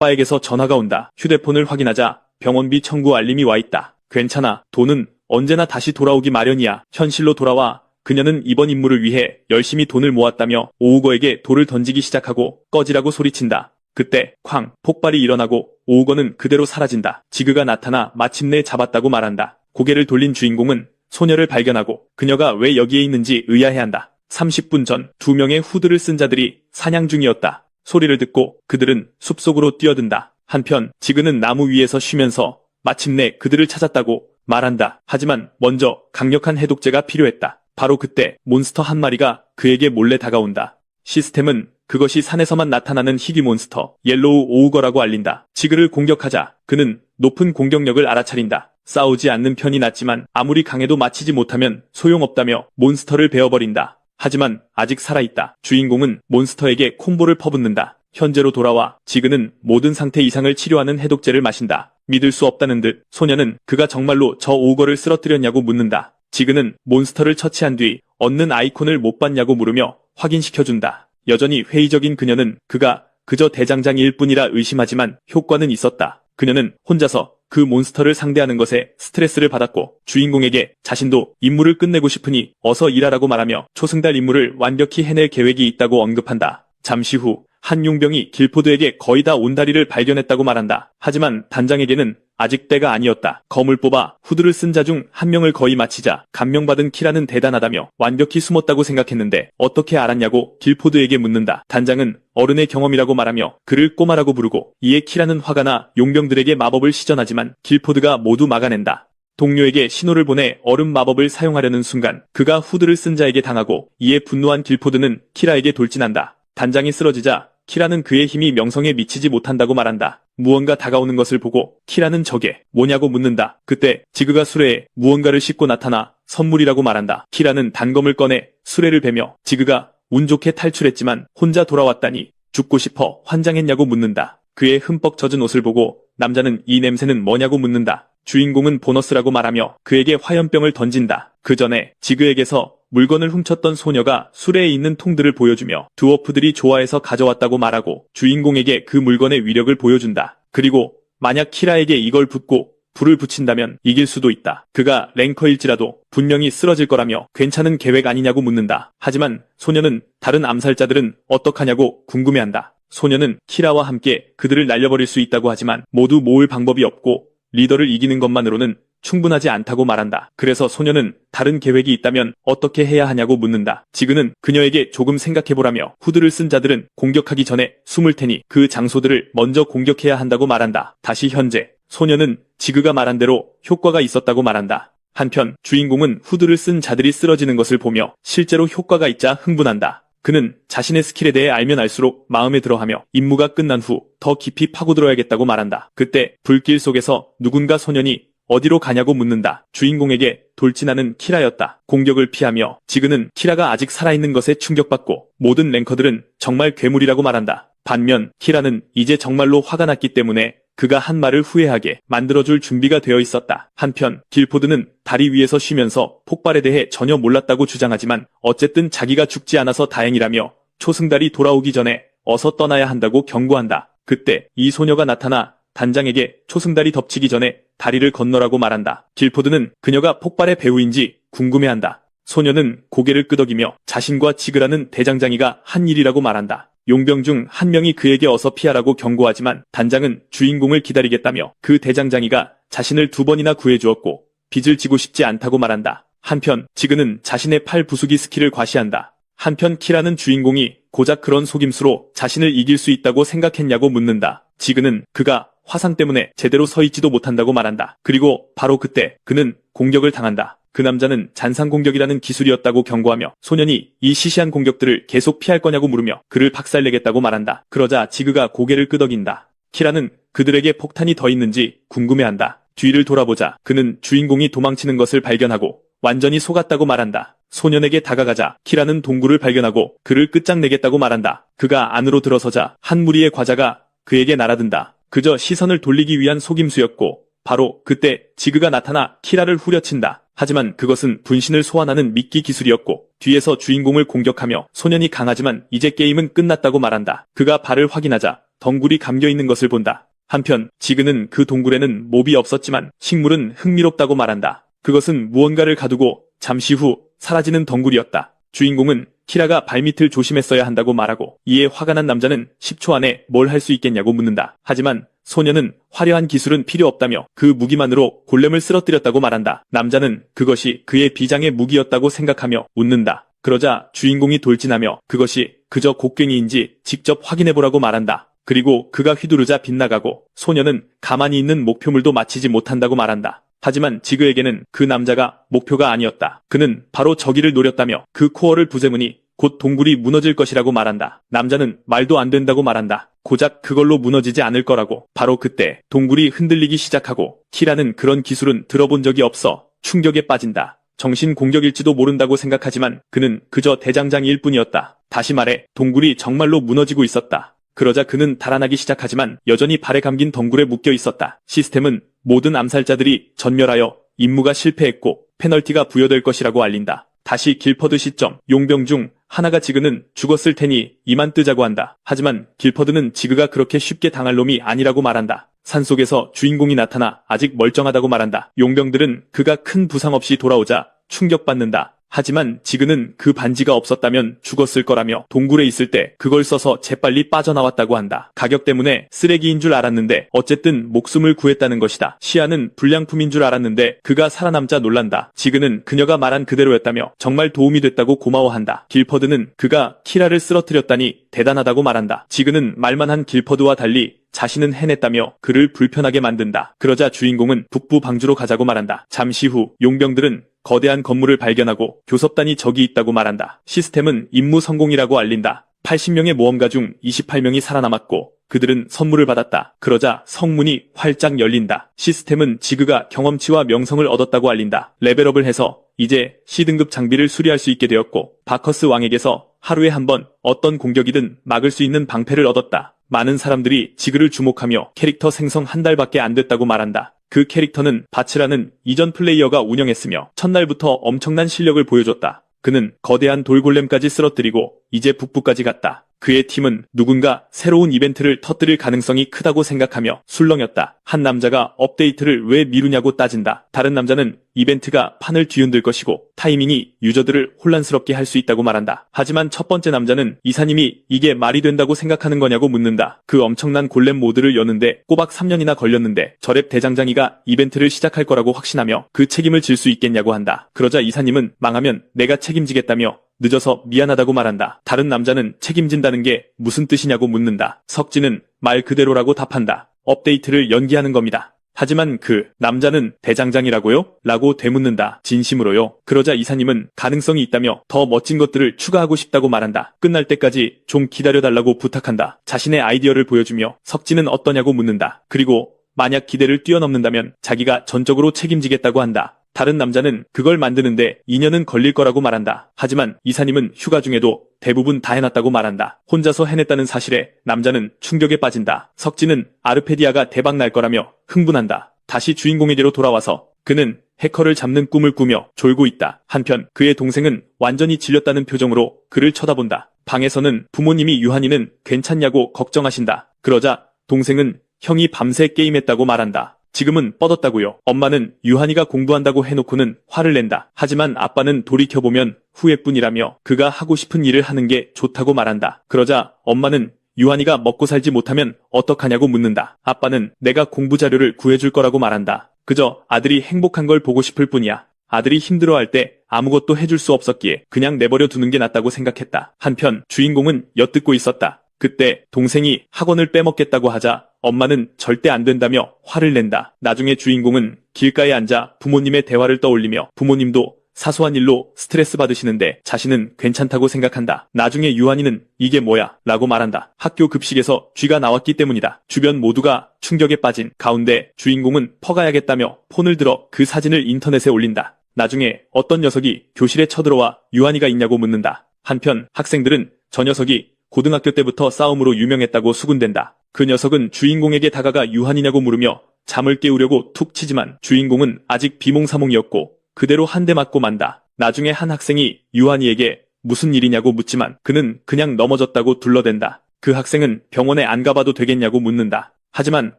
오빠에게서 전화가 온다. 휴대폰을 확인하자 병원비 청구 알림이 와 있다. 괜찮아. 돈은 언제나 다시 돌아오기 마련이야. 현실로 돌아와. 그녀는 이번 임무를 위해 열심히 돈을 모았다며 오우거에게 돌을 던지기 시작하고 꺼지라고 소리친다. 그때 쾅 폭발이 일어나고 오우거는 그대로 사라진다. 지그가 나타나 마침내 잡았다고 말한다. 고개를 돌린 주인공은 소녀를 발견하고 그녀가 왜 여기에 있는지 의아해한다. 30분 전 2명의 후드를 쓴 자들이 사냥 중이었다. 소리를 듣고 그들은 숲속으로 뛰어든다. 한편 지그는 나무 위에서 쉬면서 마침내 그들을 찾았다고 말한다. 하지만 먼저 강력한 해독제가 필요했다. 바로 그때 몬스터 한 마리가 그에게 몰래 다가온다. 시스템은 그것이 산에서만 나타나는 희귀 몬스터 옐로우 오우거라고 알린다. 지그를 공격하자 그는 높은 공격력을 알아차린다. 싸우지 않는 편이 낫지만 아무리 강해도 맞히지 못하면 소용없다며 몬스터를 베어버린다. 하지만 아직 살아있다. 주인공은 몬스터에게 콤보를 퍼붓는다. 현재로 돌아와 지그는 모든 상태 이상을 치료하는 해독제를 마신다. 믿을 수 없다는 듯 소녀는 그가 정말로 저 오우거를 쓰러뜨렸냐고 묻는다. 지그는 몬스터를 처치한 뒤 얻는 아이콘을 못 봤냐고 물으며 확인시켜준다. 여전히 회의적인 그녀는 그가 그저 대장장이일 뿐이라 의심하지만 효과는 있었다. 그녀는 혼자서 그 몬스터를 상대하는 것에 스트레스를 받았고 주인공에게 자신도 임무를 끝내고 싶으니 어서 일하라고 말하며 초승달 임무를 완벽히 해낼 계획이 있다고 언급한다. 잠시 후 한 용병이 길포드에게 거의 다 온 다리를 발견했다고 말한다. 하지만 단장에게는 아직 때가 아니었다. 검을 뽑아 후드를 쓴 자 중 한 명을 거의 마치자 감명받은 키라는 대단하다며 완벽히 숨었다고 생각했는데 어떻게 알았냐고 길포드에게 묻는다. 단장은 어른의 경험이라고 말하며 그를 꼬마라고 부르고 이에 키라는 화가 나 용병들에게 마법을 시전하지만 길포드가 모두 막아낸다. 동료에게 신호를 보내 얼음 마법을 사용하려는 순간 그가 후드를 쓴 자에게 당하고 이에 분노한 길포드는 키라에게 돌진한다. 단장이 쓰러지자 키라는 그의 힘이 명성에 미치지 못한다고 말한다. 무언가 다가오는 것을 보고 키라는 저게 뭐냐고 묻는다. 그때 지그가 수레에 무언가를 싣고 나타나 선물이라고 말한다. 키라는 단검을 꺼내 수레를 베며 지그가 운 좋게 탈출했지만 혼자 돌아왔다니 죽고 싶어 환장했냐고 묻는다. 그의 흠뻑 젖은 옷을 보고 남자는 이 냄새는 뭐냐고 묻는다. 주인공은 보너스라고 말하며 그에게 화염병을 던진다. 그 전에 지그에게서 물건을 훔쳤던 소녀가 수레에 있는 통들을 보여주며 드워프들이 좋아해서 가져왔다고 말하고 주인공에게 그 물건의 위력을 보여준다. 그리고 만약 키라에게 이걸 붓고 불을 붙인다면 이길 수도 있다. 그가 랭커일지라도 분명히 쓰러질 거라며 괜찮은 계획 아니냐고 묻는다. 하지만 소녀는 다른 암살자들은 어떡하냐고 궁금해한다. 소녀는 키라와 함께 그들을 날려버릴 수 있다고 하지만 모두 모을 방법이 없고 리더를 이기는 것만으로는 충분하지 않다고 말한다. 그래서 소녀는 다른 계획이 있다면 어떻게 해야 하냐고 묻는다. 지그는 그녀에게 조금 생각해보라며 후드를 쓴 자들은 공격하기 전에 숨을 테니 그 장소들을 먼저 공격해야 한다고 말한다. 다시 현재 소녀는 지그가 말한 대로 효과가 있었다고 말한다. 한편 주인공은 후드를 쓴 자들이 쓰러지는 것을 보며 실제로 효과가 있자 흥분한다. 그는 자신의 스킬에 대해 알면 알수록 마음에 들어하며 임무가 끝난 후 더 깊이 파고들어야겠다고 말한다. 그때 불길 속에서 누군가 소년이 어디로 가냐고 묻는다. 주인공에게 돌진하는 키라였다. 공격을 피하며 지그는 키라가 아직 살아있는 것에 충격받고 모든 랭커들은 정말 괴물이라고 말한다. 반면 키라는 이제 정말로 화가 났기 때문에 그가 한 말을 후회하게 만들어줄 준비가 되어 있었다. 한편 길포드는 다리 위에서 쉬면서 폭발에 대해 전혀 몰랐다고 주장하지만 어쨌든 자기가 죽지 않아서 다행이라며 초승달이 돌아오기 전에 어서 떠나야 한다고 경고한다. 그때 이 소녀가 나타나 단장에게 초승달이 덮치기 전에 다리를 건너라고 말한다. 길포드는 그녀가 폭발의 배우인지 궁금해한다. 소녀는 고개를 끄덕이며 자신과 지그라는 대장장이가 한 일이라고 말한다. 용병 중 한 명이 그에게 어서 피하라고 경고하지만 단장은 주인공을 기다리겠다며 그 대장장이가 자신을 2번이나 구해주었고 빚을 지고 싶지 않다고 말한다. 한편 지그는 자신의 팔 부수기 스킬을 과시한다. 한편 키라는 주인공이 고작 그런 속임수로 자신을 이길 수 있다고 생각했냐고 묻는다. 지그는 그가 화상 때문에 제대로 서 있지도 못한다고 말한다. 그리고 바로 그때 그는 공격을 당한다. 그 남자는 잔상 공격이라는 기술이었다고 경고하며 소년이 이 시시한 공격들을 계속 피할 거냐고 물으며 그를 박살내겠다고 말한다. 그러자 지그가 고개를 끄덕인다. 키라는 그들에게 폭탄이 더 있는지 궁금해한다. 뒤를 돌아보자 그는 주인공이 도망치는 것을 발견하고 완전히 속았다고 말한다. 소년에게 다가가자 키라는 동굴을 발견하고 그를 끝장내겠다고 말한다. 그가 안으로 들어서자 한 무리의 과자가 그에게 날아든다. 그저 시선을 돌리기 위한 속임수였고 바로 그때 지그가 나타나 키라를 후려친다. 하지만 그것은 분신을 소환하는 미끼 기술이었고 뒤에서 주인공을 공격하며 소년이 강하지만 이제 게임은 끝났다고 말한다. 그가 발을 확인하자 덩굴이 감겨있는 것을 본다. 한편 지그는 그 동굴에는 몹이 없었지만 식물은 흥미롭다고 말한다. 그것은 무언가를 가두고 잠시 후 사라지는 덩굴이었다. 주인공은 키라가 발밑을 조심했어야 한다고 말하고, 이에 화가 난 남자는 10초 안에 뭘 할 수 있겠냐고 묻는다. 하지만 소녀는 화려한 기술은 필요 없다며 그 무기만으로 골렘을 쓰러뜨렸다고 말한다. 남자는 그것이 그의 비장의 무기였다고 생각하며 웃는다. 그러자 주인공이 돌진하며 그것이 그저 곡괭이인지 직접 확인해보라고 말한다. 그리고 그가 휘두르자 빗나가고 소녀는 가만히 있는 목표물도 맞히지 못한다고 말한다. 하지만 지그에게는 그 남자가 목표가 아니었다. 그는 바로 저기를 노렸다며 그 코어를 부세무니 곧 동굴이 무너질 것이라고 말한다. 남자는 말도 안 된다고 말한다. 고작 그걸로 무너지지 않을 거라고. 바로 그때 동굴이 흔들리기 시작하고 키라는 그런 기술은 들어본 적이 없어 충격에 빠진다. 정신 공격일지도 모른다고 생각하지만 그는 그저 대장장이일 뿐이었다. 다시 말해 동굴이 정말로 무너지고 있었다. 그러자 그는 달아나기 시작하지만 여전히 발에 감긴 덩굴에 묶여 있었다. 시스템은 모든 암살자들이 전멸하여 임무가 실패했고 페널티가 부여될 것이라고 알린다. 다시 길퍼드 시점. 용병 중 하나가 지그는 죽었을 테니 이만 뜨자고 한다. 하지만 길퍼드는 지그가 그렇게 쉽게 당할 놈이 아니라고 말한다. 산속에서 주인공이 나타나 아직 멀쩡하다고 말한다. 용병들은 그가 큰 부상 없이 돌아오자 충격받는다. 하지만 지그는 그 반지가 없었다면 죽었을 거라며 동굴에 있을 때 그걸 써서 재빨리 빠져나왔다고 한다. 가격 때문에 쓰레기인 줄 알았는데 어쨌든 목숨을 구했다는 것이다. 시아는 불량품인 줄 알았는데 그가 살아남자 놀란다. 지그는 그녀가 말한 그대로였다며 정말 도움이 됐다고 고마워한다. 길퍼드는 그가 키라를 쓰러뜨렸다니 대단하다고 말한다. 지그는 말만 한 길퍼드와 달리 자신은 해냈다며 그를 불편하게 만든다. 그러자 주인공은 북부 방주로 가자고 말한다. 잠시 후 용병들은 거대한 건물을 발견하고 교섭단이 저기 있다고 말한다. 시스템은 임무 성공이라고 알린다. 80명의 모험가 중 28명이 살아남았고 그들은 선물을 받았다. 그러자 성문이 활짝 열린다. 시스템은 지그가 경험치와 명성을 얻었다고 알린다. 레벨업을 해서 이제 C등급 장비를 수리할 수 있게 되었고 바커스 왕에게서 하루에 한 번 어떤 공격이든 막을 수 있는 방패를 얻었다. 많은 사람들이 지그를 주목하며 캐릭터 생성 한 달밖에 안 됐다고 말한다. 그 캐릭터는 바츠라는 이전 플레이어가 운영했으며 첫날부터 엄청난 실력을 보여줬다. 그는 거대한 돌골렘까지 쓰러뜨리고 이제 북부까지 갔다. 그의 팀은 누군가 새로운 이벤트를 터뜨릴 가능성이 크다고 생각하며 술렁였다. 한 남자가 업데이트를 왜 미루냐고 따진다. 다른 남자는 이벤트가 판을 뒤흔들 것이고 타이밍이 유저들을 혼란스럽게 할 수 있다고 말한다. 하지만 첫 번째 남자는 이사님이 이게 말이 된다고 생각하는 거냐고 묻는다. 그 엄청난 골렘 모드를 여는데 꼬박 3년이나 걸렸는데 저랩 대장장이가 이벤트를 시작할 거라고 확신하며 그 책임을 질 수 있겠냐고 한다. 그러자 이사님은 망하면 내가 책임지겠다며 늦어서 미안하다고 말한다. 다른 남자는 책임진다는 게 무슨 뜻이냐고 묻는다. 석진은 말 그대로라고 답한다. 업데이트를 연기하는 겁니다. 하지만 그 남자는 대장장이라고요? 라고 되묻는다. 진심으로요? 그러자 이사님은 가능성이 있다며 더 멋진 것들을 추가하고 싶다고 말한다. 끝날 때까지 좀 기다려달라고 부탁한다. 자신의 아이디어를 보여주며 석진은 어떠냐고 묻는다. 그리고 만약 기대를 뛰어넘는다면 자기가 전적으로 책임지겠다고 한다. 다른 남자는 그걸 만드는데 2년은 걸릴 거라고 말한다. 하지만 이사님은 휴가 중에도 대부분 다 해놨다고 말한다. 혼자서 해냈다는 사실에 남자는 충격에 빠진다. 석진은 아르페디아가 대박 날 거라며 흥분한다. 다시 주인공에게로 돌아와서 그는 해커를 잡는 꿈을 꾸며 졸고 있다. 한편 그의 동생은 완전히 질렸다는 표정으로 그를 쳐다본다. 방에서는 부모님이 유한이는 괜찮냐고 걱정하신다. 그러자 동생은 형이 밤새 게임했다고 말한다. 지금은 뻗었다고요. 엄마는 유한이가 공부한다고 해놓고는 화를 낸다. 하지만 아빠는 돌이켜보면 후회뿐이라며 그가 하고 싶은 일을 하는 게 좋다고 말한다. 그러자 엄마는 유한이가 먹고 살지 못하면 어떡하냐고 묻는다. 아빠는 내가 공부 자료를 구해줄 거라고 말한다. 그저 아들이 행복한 걸 보고 싶을 뿐이야. 아들이 힘들어할 때 아무것도 해줄 수 없었기에 그냥 내버려 두는 게 낫다고 생각했다. 한편 주인공은 엿듣고 있었다. 그때 동생이 학원을 빼먹겠다고 하자 엄마는 절대 안 된다며 화를 낸다. 나중에 주인공은 길가에 앉아 부모님의 대화를 떠올리며 부모님도 사소한 일로 스트레스 받으시는데 자신은 괜찮다고 생각한다. 나중에 유한이는 이게 뭐야? 라고 말한다. 학교 급식에서 쥐가 나왔기 때문이다. 주변 모두가 충격에 빠진 가운데 주인공은 퍼가야겠다며 폰을 들어 그 사진을 인터넷에 올린다. 나중에 어떤 녀석이 교실에 쳐들어와 유한이가 있냐고 묻는다. 한편 학생들은 저 녀석이 고등학교 때부터 싸움으로 유명했다고 수군댄다. 그 녀석은 주인공에게 다가가 유한이냐고 물으며 잠을 깨우려고 툭 치지만 주인공은 아직 비몽사몽이었고 그대로 한 대 맞고 만다. 나중에 한 학생이 유한이에게 무슨 일이냐고 묻지만 그는 그냥 넘어졌다고 둘러댄다. 그 학생은 병원에 안 가봐도 되겠냐고 묻는다. 하지만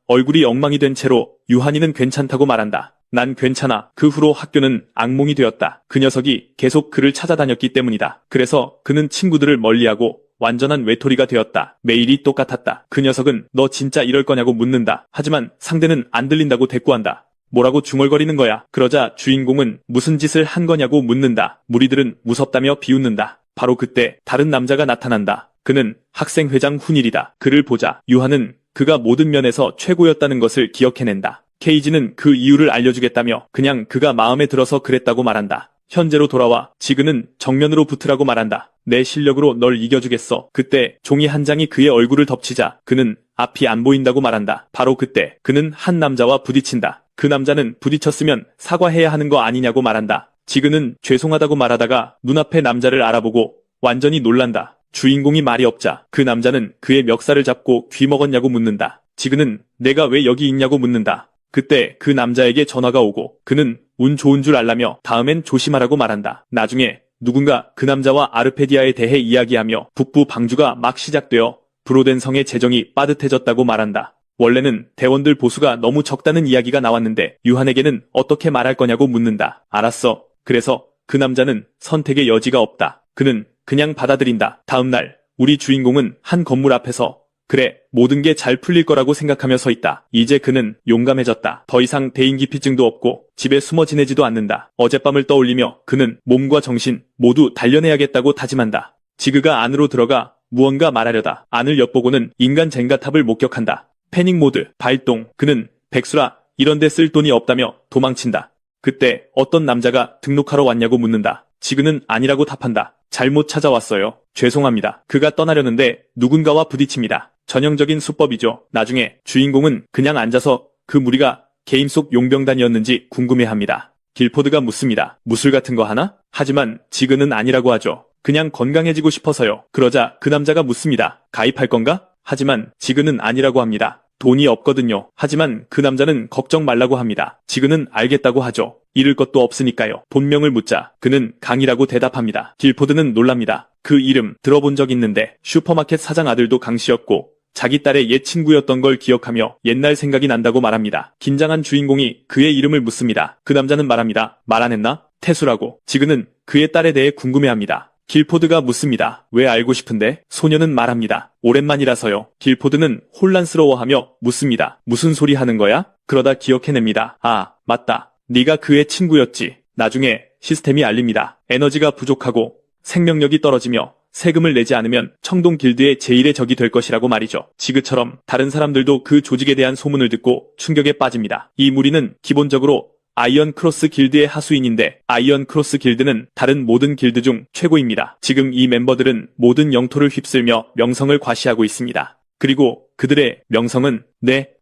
얼굴이 엉망이 된 채로 유한이는 괜찮다고 말한다. 난 괜찮아. 그 후로 학교는 악몽이 되었다. 그 녀석이 계속 그를 찾아다녔기 때문이다. 그래서 그는 친구들을 멀리하고 완전한 외톨이가 되었다. 매일이 똑같았다. 그 녀석은 너 진짜 이럴 거냐고 묻는다. 하지만 상대는 안 들린다고 대꾸한다. 뭐라고 중얼거리는 거야. 그러자 주인공은 무슨 짓을 한 거냐고 묻는다. 무리들은 무섭다며 비웃는다. 바로 그때 다른 남자가 나타난다. 그는 학생회장 훈일이다. 그를 보자 유한은 그가 모든 면에서 최고였다는 것을 기억해낸다. 케이지는 그 이유를 알려주겠다며 그냥 그가 마음에 들어서 그랬다고 말한다. 현재로 돌아와 지그는 정면으로 붙으라고 말한다. 내 실력으로 널 이겨주겠어. 그때 종이 한 장이 그의 얼굴을 덮치자 그는 앞이 안 보인다고 말한다. 바로 그때 그는 한 남자와 부딪힌다. 그 남자는 부딪혔으면 사과해야 하는 거 아니냐고 말한다. 지그는 죄송하다고 말하다가 눈앞의 남자를 알아보고 완전히 놀란다. 주인공이 말이 없자 그 남자는 그의 멱살을 잡고 귀 먹었냐고 묻는다. 지그는 내가 왜 여기 있냐고 묻는다. 그때 그 남자에게 전화가 오고 그는 운 좋은 줄 알라며 다음엔 조심하라고 말한다. 나중에 누군가 그 남자와 아르페디아에 대해 이야기하며 북부 방주가 막 시작되어 브로덴 성의 재정이 빠듯해졌다고 말한다. 원래는 대원들 보수가 너무 적다는 이야기가 나왔는데 유한에게는 어떻게 말할 거냐고 묻는다. 알았어. 그래서 그 남자는 선택의 여지가 없다. 그는 그냥 받아들인다. 다음날 우리 주인공은 한 건물 앞에서 그래, 모든 게 잘 풀릴 거라고 생각하며 서 있다. 이제 그는 용감해졌다. 더 이상 대인기피증도 없고 집에 숨어 지내지도 않는다. 어젯밤을 떠올리며 그는 몸과 정신 모두 단련해야겠다고 다짐한다. 지그가 안으로 들어가 무언가 말하려다 안을 엿보고는 인간 젠가탑을 목격한다. 패닉 모드 발동. 그는 백수라 이런 데 쓸 돈이 없다며 도망친다. 그때 어떤 남자가 등록하러 왔냐고 묻는다. 지그는 아니라고 답한다. 잘못 찾아왔어요. 죄송합니다. 그가 떠나려는데 누군가와 부딪힙니다. 전형적인 수법이죠. 나중에 주인공은 그냥 앉아서 그 무리가 게임 속 용병단이었는지 궁금해합니다. 길포드가 묻습니다. 무술 같은 거 하나? 하지만 지그는 아니라고 하죠. 그냥 건강해지고 싶어서요. 그러자 그 남자가 묻습니다. 가입할 건가? 하지만 지그는 아니라고 합니다. 돈이 없거든요. 하지만 그 남자는 걱정 말라고 합니다. 지그는 알겠다고 하죠. 잃을 것도 없으니까요. 본명을 묻자 그는 강이라고 대답합니다. 길포드는 놀랍니다. 그 이름 들어본 적 있는데 슈퍼마켓 사장 아들도 강씨였고 자기 딸의 옛 친구였던 걸 기억하며 옛날 생각이 난다고 말합니다. 긴장한 주인공이 그의 이름을 묻습니다. 그 남자는 말합니다. 말 안 했나? 태수라고. 지그는 그의 딸에 대해 궁금해합니다. 길포드가 묻습니다. 왜 알고 싶은데? 소녀는 말합니다. 오랜만이라서요. 길포드는 혼란스러워하며 묻습니다. 무슨 소리 하는 거야? 그러다 기억해냅니다. 아, 맞다. 네가 그의 친구였지. 나중에 시스템이 알립니다. 에너지가 부족하고 생명력이 떨어지며 세금을 내지 않으면 청동 길드의 제1의 적이 될 것이라고 말이죠. 지그처럼 다른 사람들도 그 조직에 대한 소문을 듣고 충격에 빠집니다. 이 무리는 기본적으로 아이언 크로스 길드의 하수인인데 아이언 크로스 길드는 다른 모든 길드 중 최고입니다. 지금 이 멤버들은 모든 영토를 휩쓸며 명성을 과시하고 있습니다. 그리고 그들의 명성은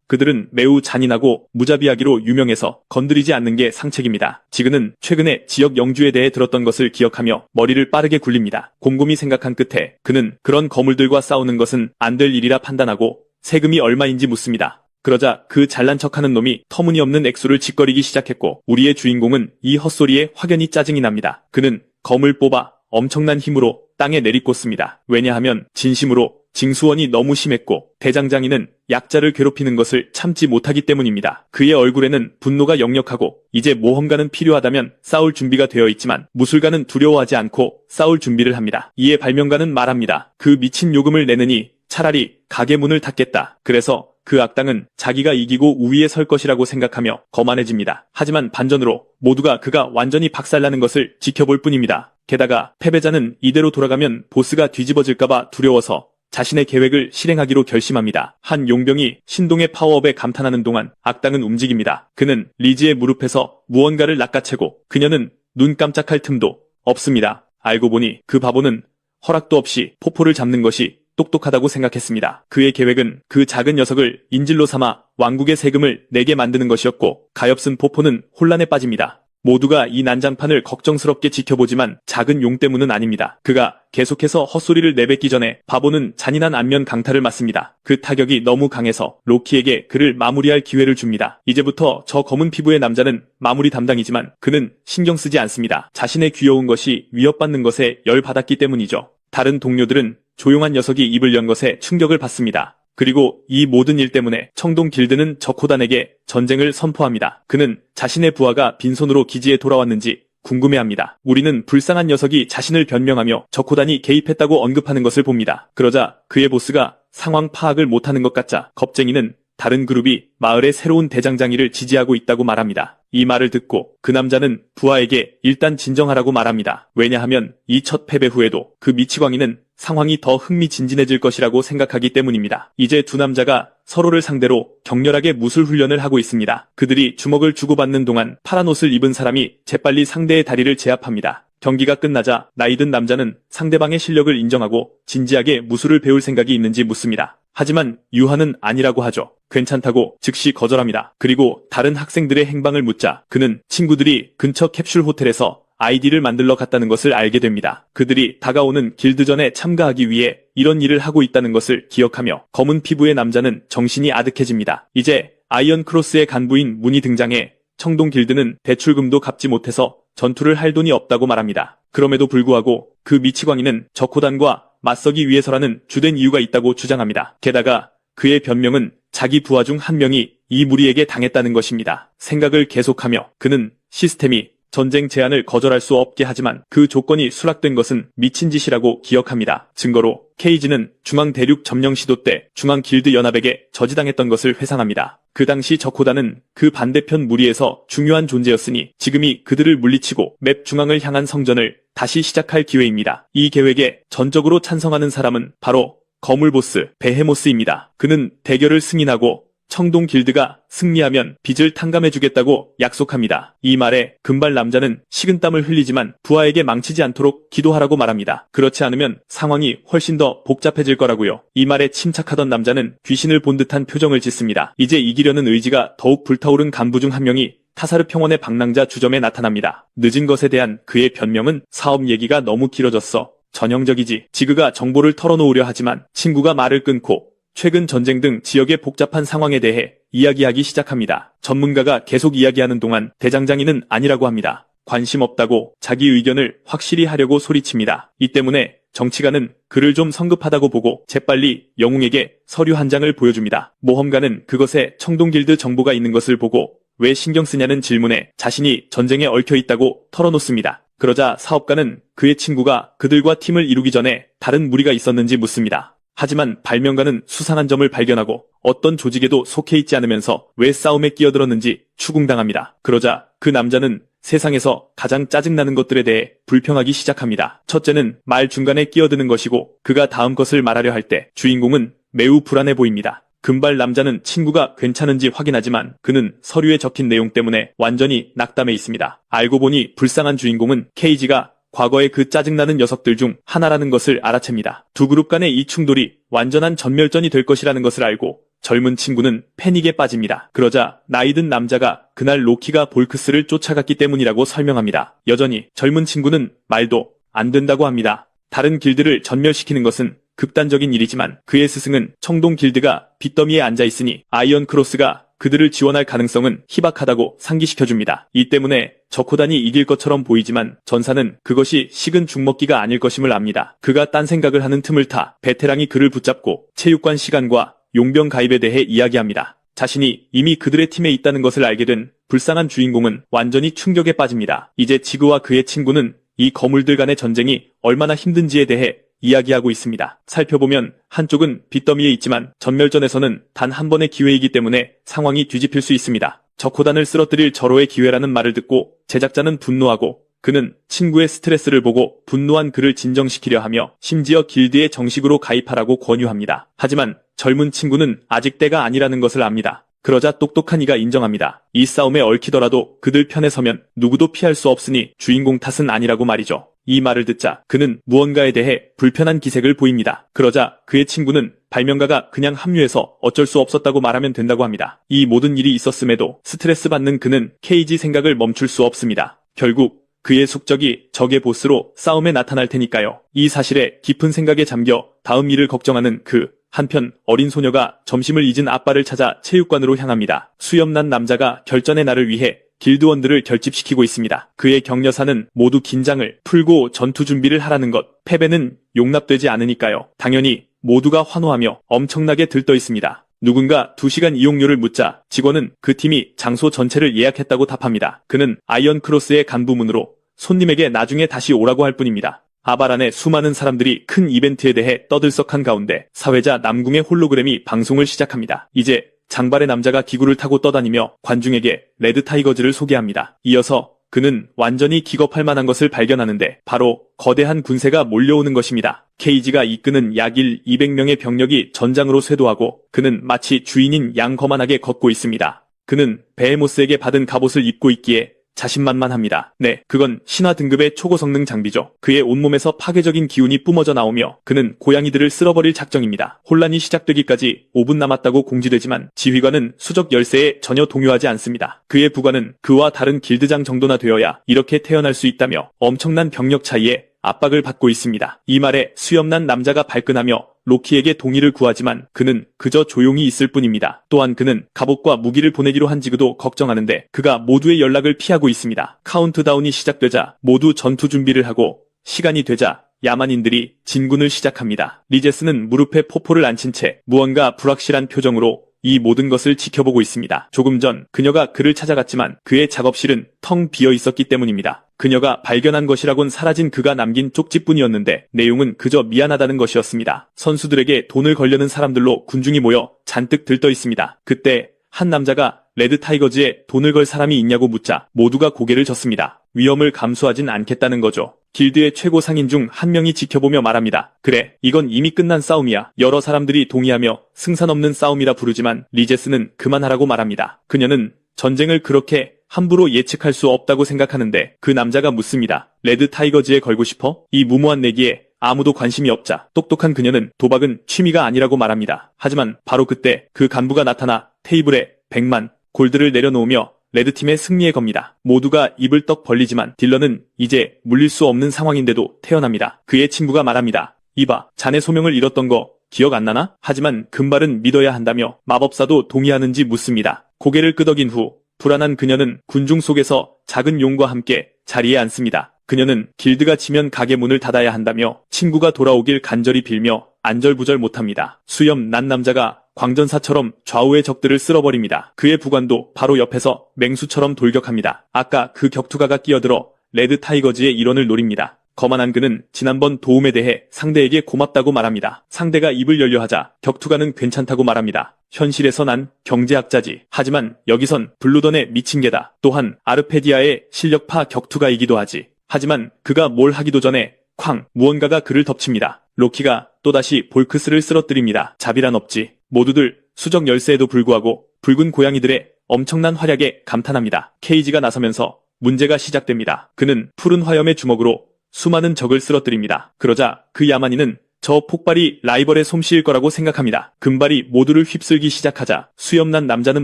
그들은 매우 잔인하고 무자비하기로 유명해서 건드리지 않는 게 상책입니다. 지그는 최근에 지역 영주에 대해 들었던 것을 기억하며 머리를 빠르게 굴립니다. 곰곰이 생각한 끝에 그는 그런 거물들과 싸우는 것은 안 될 일이라 판단하고 세금이 얼마인지 묻습니다. 그러자 그 잘난 척하는 놈이 터무니없는 액수를 짓거리기 시작했고 우리의 주인공은 이 헛소리에 확연히 짜증이 납니다. 그는 검을 뽑아 엄청난 힘으로 땅에 내리꽂습니다. 왜냐하면 진심으로 징수원이 너무 심했고 대장장이는 약자를 괴롭히는 것을 참지 못하기 때문입니다. 그의 얼굴에는 분노가 역력하고 이제 모험가는 필요하다면 싸울 준비가 되어 있지만 무술가는 두려워하지 않고 싸울 준비를 합니다. 이에 발명가는 말합니다. 그 미친 요금을 내느니 차라리 가게 문을 닫겠다. 그래서 그 악당은 자기가 이기고 우위에 설 것이라고 생각하며 거만해집니다. 하지만 반전으로 모두가 그가 완전히 박살나는 것을 지켜볼 뿐입니다. 게다가 패배자는 이대로 돌아가면 보스가 뒤집어질까봐 두려워서 자신의 계획을 실행하기로 결심합니다. 한 용병이 신동의 파워업에 감탄하는 동안 악당은 움직입니다. 그는 리즈의 무릎에서 무언가를 낚아채고 그녀는 눈 깜짝할 틈도 없습니다. 알고 보니 그 바보는 허락도 없이 포포를 잡는 것이 똑똑하다고 생각했습니다. 그의 계획은 그 작은 녀석을 인질로 삼아 왕국의 세금을 내게 만드는 것이었고 가엾은 포포는 혼란에 빠집니다. 모두가 이 난장판을 걱정스럽게 지켜보지만 작은 용 때문은 아닙니다. 그가 계속해서 헛소리를 내뱉기 전에 바보는 잔인한 안면 강타를 맞습니다. 그 타격이 너무 강해서 로키에게 그를 마무리할 기회를 줍니다. 이제부터 저 검은 피부의 남자는 마무리 담당이지만 그는 신경 쓰지 않습니다. 자신의 귀여운 것이 위협받는 것에 열받았기 때문이죠. 다른 동료들은 조용한 녀석이 입을 연 것에 충격을 받습니다. 그리고 이 모든 일 때문에 청동 길드는 저코단에게 전쟁을 선포합니다. 그는 자신의 부하가 빈손으로 기지에 돌아왔는지 궁금해합니다. 우리는 불쌍한 녀석이 자신을 변명하며 저코단이 개입했다고 언급하는 것을 봅니다. 그러자 그의 보스가 상황 파악을 못하는 것 같자 겁쟁이는 다른 그룹이 마을의 새로운 대장장이를 지지하고 있다고 말합니다. 이 말을 듣고 그 남자는 부하에게 일단 진정하라고 말합니다. 왜냐하면 이 첫 패배 후에도 그 미치광이는 상황이 더 흥미진진해질 것이라고 생각하기 때문입니다. 이제 두 남자가 서로를 상대로 격렬하게 무술 훈련을 하고 있습니다. 그들이 주먹을 주고받는 동안 파란 옷을 입은 사람이 재빨리 상대의 다리를 제압합니다. 경기가 끝나자 나이든 남자는 상대방의 실력을 인정하고 진지하게 무술을 배울 생각이 있는지 묻습니다. 하지만 유하는 아니라고 하죠. 괜찮다고 즉시 거절합니다. 그리고 다른 학생들의 행방을 묻자 그는 친구들이 근처 캡슐 호텔에서 아이디를 만들러 갔다는 것을 알게 됩니다. 그들이 다가오는 길드전에 참가하기 위해 이런 일을 하고 있다는 것을 기억하며 검은 피부의 남자는 정신이 아득해집니다. 이제 아이언 크로스의 간부인 문이 등장해 청동 길드는 대출금도 갚지 못해서 전투를 할 돈이 없다고 말합니다. 그럼에도 불구하고 그 미치광이는 저코단과 맞서기 위해서라는 주된 이유가 있다고 주장합니다. 게다가 그의 변명은 자기 부하 중 한 명이 이 무리에게 당했다는 것입니다. 생각을 계속하며 그는 시스템이 전쟁 제안을 거절할 수 없게 하지만 그 조건이 수락된 것은 미친 짓이라고 기억합니다. 증거로 케이지는 중앙 대륙 점령 시도 때 중앙 길드 연합에게 저지당했던 것을 회상합니다. 그 당시 저코단은 그 반대편 무리에서 중요한 존재였으니 지금이 그들을 물리치고 맵 중앙을 향한 성전을 다시 시작할 기회입니다. 이 계획에 전적으로 찬성하는 사람은 바로 거물보스 베헤모스입니다. 그는 대결을 승인하고 청동 길드가 승리하면 빚을 탕감해주겠다고 약속합니다. 이 말에 금발 남자는 식은땀을 흘리지만 부하에게 망치지 않도록 기도하라고 말합니다. 그렇지 않으면 상황이 훨씬 더 복잡해질 거라고요. 이 말에 침착하던 남자는 귀신을 본 듯한 표정을 짓습니다. 이제 이기려는 의지가 더욱 불타오른 간부 중 한 명이 타사르 평원의 방랑자 주점에 나타납니다. 늦은 것에 대한 그의 변명은 사업 얘기가 너무 길어졌어. 전형적이지. 지그가 정보를 털어놓으려 하지만 친구가 말을 끊고 최근 전쟁 등 지역의 복잡한 상황에 대해 이야기하기 시작합니다. 전문가가 계속 이야기하는 동안 대장장이는 아니라고 합니다. 관심 없다고 자기 의견을 확실히 하려고 소리칩니다. 이 때문에 정치가는 그를 좀 성급하다고 보고 재빨리 영웅에게 서류 한 장을 보여줍니다. 모험가는 그것에 청동길드 정보가 있는 것을 보고 왜 신경 쓰냐는 질문에 자신이 전쟁에 얽혀 있다고 털어놓습니다. 그러자 사업가는 그의 친구가 그들과 팀을 이루기 전에 다른 무리가 있었는지 묻습니다. 하지만 발명가는 수상한 점을 발견하고 어떤 조직에도 속해 있지 않으면서 왜 싸움에 끼어들었는지 추궁당합니다. 그러자 그 남자는 세상에서 가장 짜증나는 것들에 대해 불평하기 시작합니다. 첫째는 말 중간에 끼어드는 것이고 그가 다음 것을 말하려 할 때 주인공은 매우 불안해 보입니다. 금발 남자는 친구가 괜찮은지 확인하지만 그는 서류에 적힌 내용 때문에 완전히 낙담해 있습니다. 알고 보니 불쌍한 주인공은 케이지가 과거의 그 짜증나는 녀석들 중 하나라는 것을 알아챕니다. 두 그룹 간의 이 충돌이 완전한 전멸전이 될 것이라는 것을 알고 젊은 친구는 패닉에 빠집니다. 그러자 나이든 남자가 그날 로키가 볼크스를 쫓아갔기 때문이라고 설명합니다. 여전히 젊은 친구는 말도 안 된다고 합니다. 다른 길드를 전멸시키는 것은 극단적인 일이지만 그의 스승은 청동 길드가 빚더미에 앉아있으니 아이언 크로스가 그들을 지원할 가능성은 희박하다고 상기시켜줍니다. 이 때문에 저코단이 이길 것처럼 보이지만 전사는 그것이 식은 죽먹기가 아닐 것임을 압니다. 그가 딴 생각을 하는 틈을 타 베테랑이 그를 붙잡고 체육관 시간과 용병 가입에 대해 이야기합니다. 자신이 이미 그들의 팀에 있다는 것을 알게 된 불쌍한 주인공은 완전히 충격에 빠집니다. 이제 지그와 그의 친구는 이 거물들 간의 전쟁이 얼마나 힘든지에 대해 이야기하고 있습니다. 살펴보면 한쪽은 빚더미에 있지만 전멸전에서는 단 한 번의 기회이기 때문에 상황이 뒤집힐 수 있습니다. 저코단을 쓰러뜨릴 절호의 기회라는 말을 듣고 제작자는 분노하고 그는 친구의 스트레스를 보고 분노한 그를 진정시키려 하며 심지어 길드에 정식으로 가입하라고 권유합니다. 하지만 젊은 친구는 아직 때가 아니라는 것을 압니다. 그러자 똑똑한 이가 인정합니다. 이 싸움에 얽히더라도 그들 편에 서면 누구도 피할 수 없으니 주인공 탓은 아니라고 말이죠. 이 말을 듣자 그는 무언가에 대해 불편한 기색을 보입니다. 그러자 그의 친구는 발명가가 그냥 합류해서 어쩔 수 없었다고 말하면 된다고 합니다. 이 모든 일이 있었음에도 스트레스 받는 그는 케이지 생각을 멈출 수 없습니다. 결국 그의 숙적이 적의 보스로 싸움에 나타날 테니까요. 이 사실에 깊은 생각에 잠겨 다음 일을 걱정하는 한편 어린 소녀가 점심을 잊은 아빠를 찾아 체육관으로 향합니다. 수염난 남자가 결전의 날을 위해 길드원들을 결집시키고 있습니다. 그의 격려사는 모두 긴장을 풀고 전투 준비를 하라는 것, 패배는 용납되지 않으니까요. 당연히 모두가 환호하며 엄청나게 들떠 있습니다. 누군가 2시간 이용료를 묻자 직원은 그 팀이 장소 전체를 예약했다고 답합니다. 그는 아이언크로스의 간부문으로 손님에게 나중에 다시 오라고 할 뿐입니다. 아발 안에 수많은 사람들이 큰 이벤트에 대해 떠들썩한 가운데 사회자 남궁의 홀로그램이 방송을 시작합니다. 이제 장발의 남자가 기구를 타고 떠다니며 관중에게 레드 타이거즈를 소개합니다. 이어서 그는 완전히 기겁할 만한 것을 발견하는데 바로 거대한 군세가 몰려오는 것입니다. 케이지가 이끄는 약 200명의 병력이 전장으로 쇄도하고 그는 마치 주인인 양 거만하게 걷고 있습니다. 그는 베헤모스에게 받은 갑옷을 입고 있기에 자신만만합니다. 네, 그건 신화 등급의 초고성능 장비죠. 그의 온몸에서 파괴적인 기운이 뿜어져 나오며 그는 고양이들을 쓸어버릴 작정입니다. 혼란이 시작되기까지 5분 남았다고 공지되지만 지휘관은 수적 열세에 전혀 동요하지 않습니다. 그의 부관은 그와 다른 길드장 정도나 되어야 이렇게 태어날 수 있다며 엄청난 병력 차이에 압박을 받고 있습니다. 이 말에 수염난 남자가 발끈하며 로키에게 동의를 구하지만 그는 그저 조용히 있을 뿐입니다. 또한 그는 갑옷과 무기를 보내기로 한 지그도 걱정하는데 그가 모두의 연락을 피하고 있습니다. 카운트다운이 시작되자 모두 전투 준비를 하고 시간이 되자 야만인들이 진군을 시작합니다. 리제스는 무릎에 포포를 앉힌 채 무언가 불확실한 표정으로 이 모든 것을 지켜보고 있습니다. 조금 전 그녀가 그를 찾아갔지만 그의 작업실은 텅 비어 있었기 때문입니다. 그녀가 발견한 것이라곤 사라진 그가 남긴 쪽지뿐이었는데 내용은 그저 미안하다는 것이었습니다. 선수들에게 돈을 걸려는 사람들로 군중이 모여 잔뜩 들떠 있습니다. 그때 한 남자가 레드 타이거즈에 돈을 걸 사람이 있냐고 묻자 모두가 고개를 젓습니다. 위험을 감수하진 않겠다는 거죠. 길드의 최고 상인 중 한 명이 지켜보며 말합니다. 그래, 이건 이미 끝난 싸움이야. 여러 사람들이 동의하며 승산 없는 싸움이라 부르지만 리제스는 그만하라고 말합니다. 그녀는 전쟁을 그렇게 함부로 예측할 수 없다고 생각하는데 그 남자가 묻습니다. 레드 타이거즈에 걸고 싶어? 이 무모한 내기에 아무도 관심이 없자 똑똑한 그녀는 도박은 취미가 아니라고 말합니다. 하지만 바로 그때 그 간부가 나타나 테이블에 100만 골드를 내려놓으며 레드팀의 승리에 겁니다. 모두가 입을 떡 벌리지만 딜러는 이제 물릴 수 없는 상황인데도 태어납니다. 그의 친구가 말합니다. 이봐, 자네 소명을 잃었던 거 기억 안 나나? 하지만 금발은 믿어야 한다며 마법사도 동의하는지 묻습니다. 고개를 끄덕인 후 불안한 그녀는 군중 속에서 작은 용과 함께 자리에 앉습니다. 그녀는 길드가 지면 가게 문을 닫아야 한다며 친구가 돌아오길 간절히 빌며 안절부절 못합니다. 수염 난 남자가 광전사처럼 좌우의 적들을 쓸어버립니다. 그의 부관도 바로 옆에서 맹수처럼 돌격합니다. 아까 그 격투가가 끼어들어 레드 타이거즈의 일원을 노립니다. 거만한 그는 지난번 도움에 대해 상대에게 고맙다고 말합니다. 상대가 입을 열려 하자 격투가는 괜찮다고 말합니다. 현실에서 난 경제학자지. 하지만 여기선 블루던의 미친 개다. 또한 아르페디아의 실력파 격투가이기도 하지. 하지만 그가 뭘 하기도 전에 쾅! 무언가가 그를 덮칩니다. 로키가 또다시 볼크스를 쓰러뜨립니다. 자비란 없지. 모두들 수적 열세에도 불구하고 붉은 고양이들의 엄청난 활약에 감탄합니다. 케이지가 나서면서 문제가 시작됩니다. 그는 푸른 화염의 주먹으로 수많은 적을 쓰러뜨립니다. 그러자 그 야만인은 저 폭발이 라이벌의 솜씨일 거라고 생각합니다. 금발이 모두를 휩쓸기 시작하자 수염난 남자는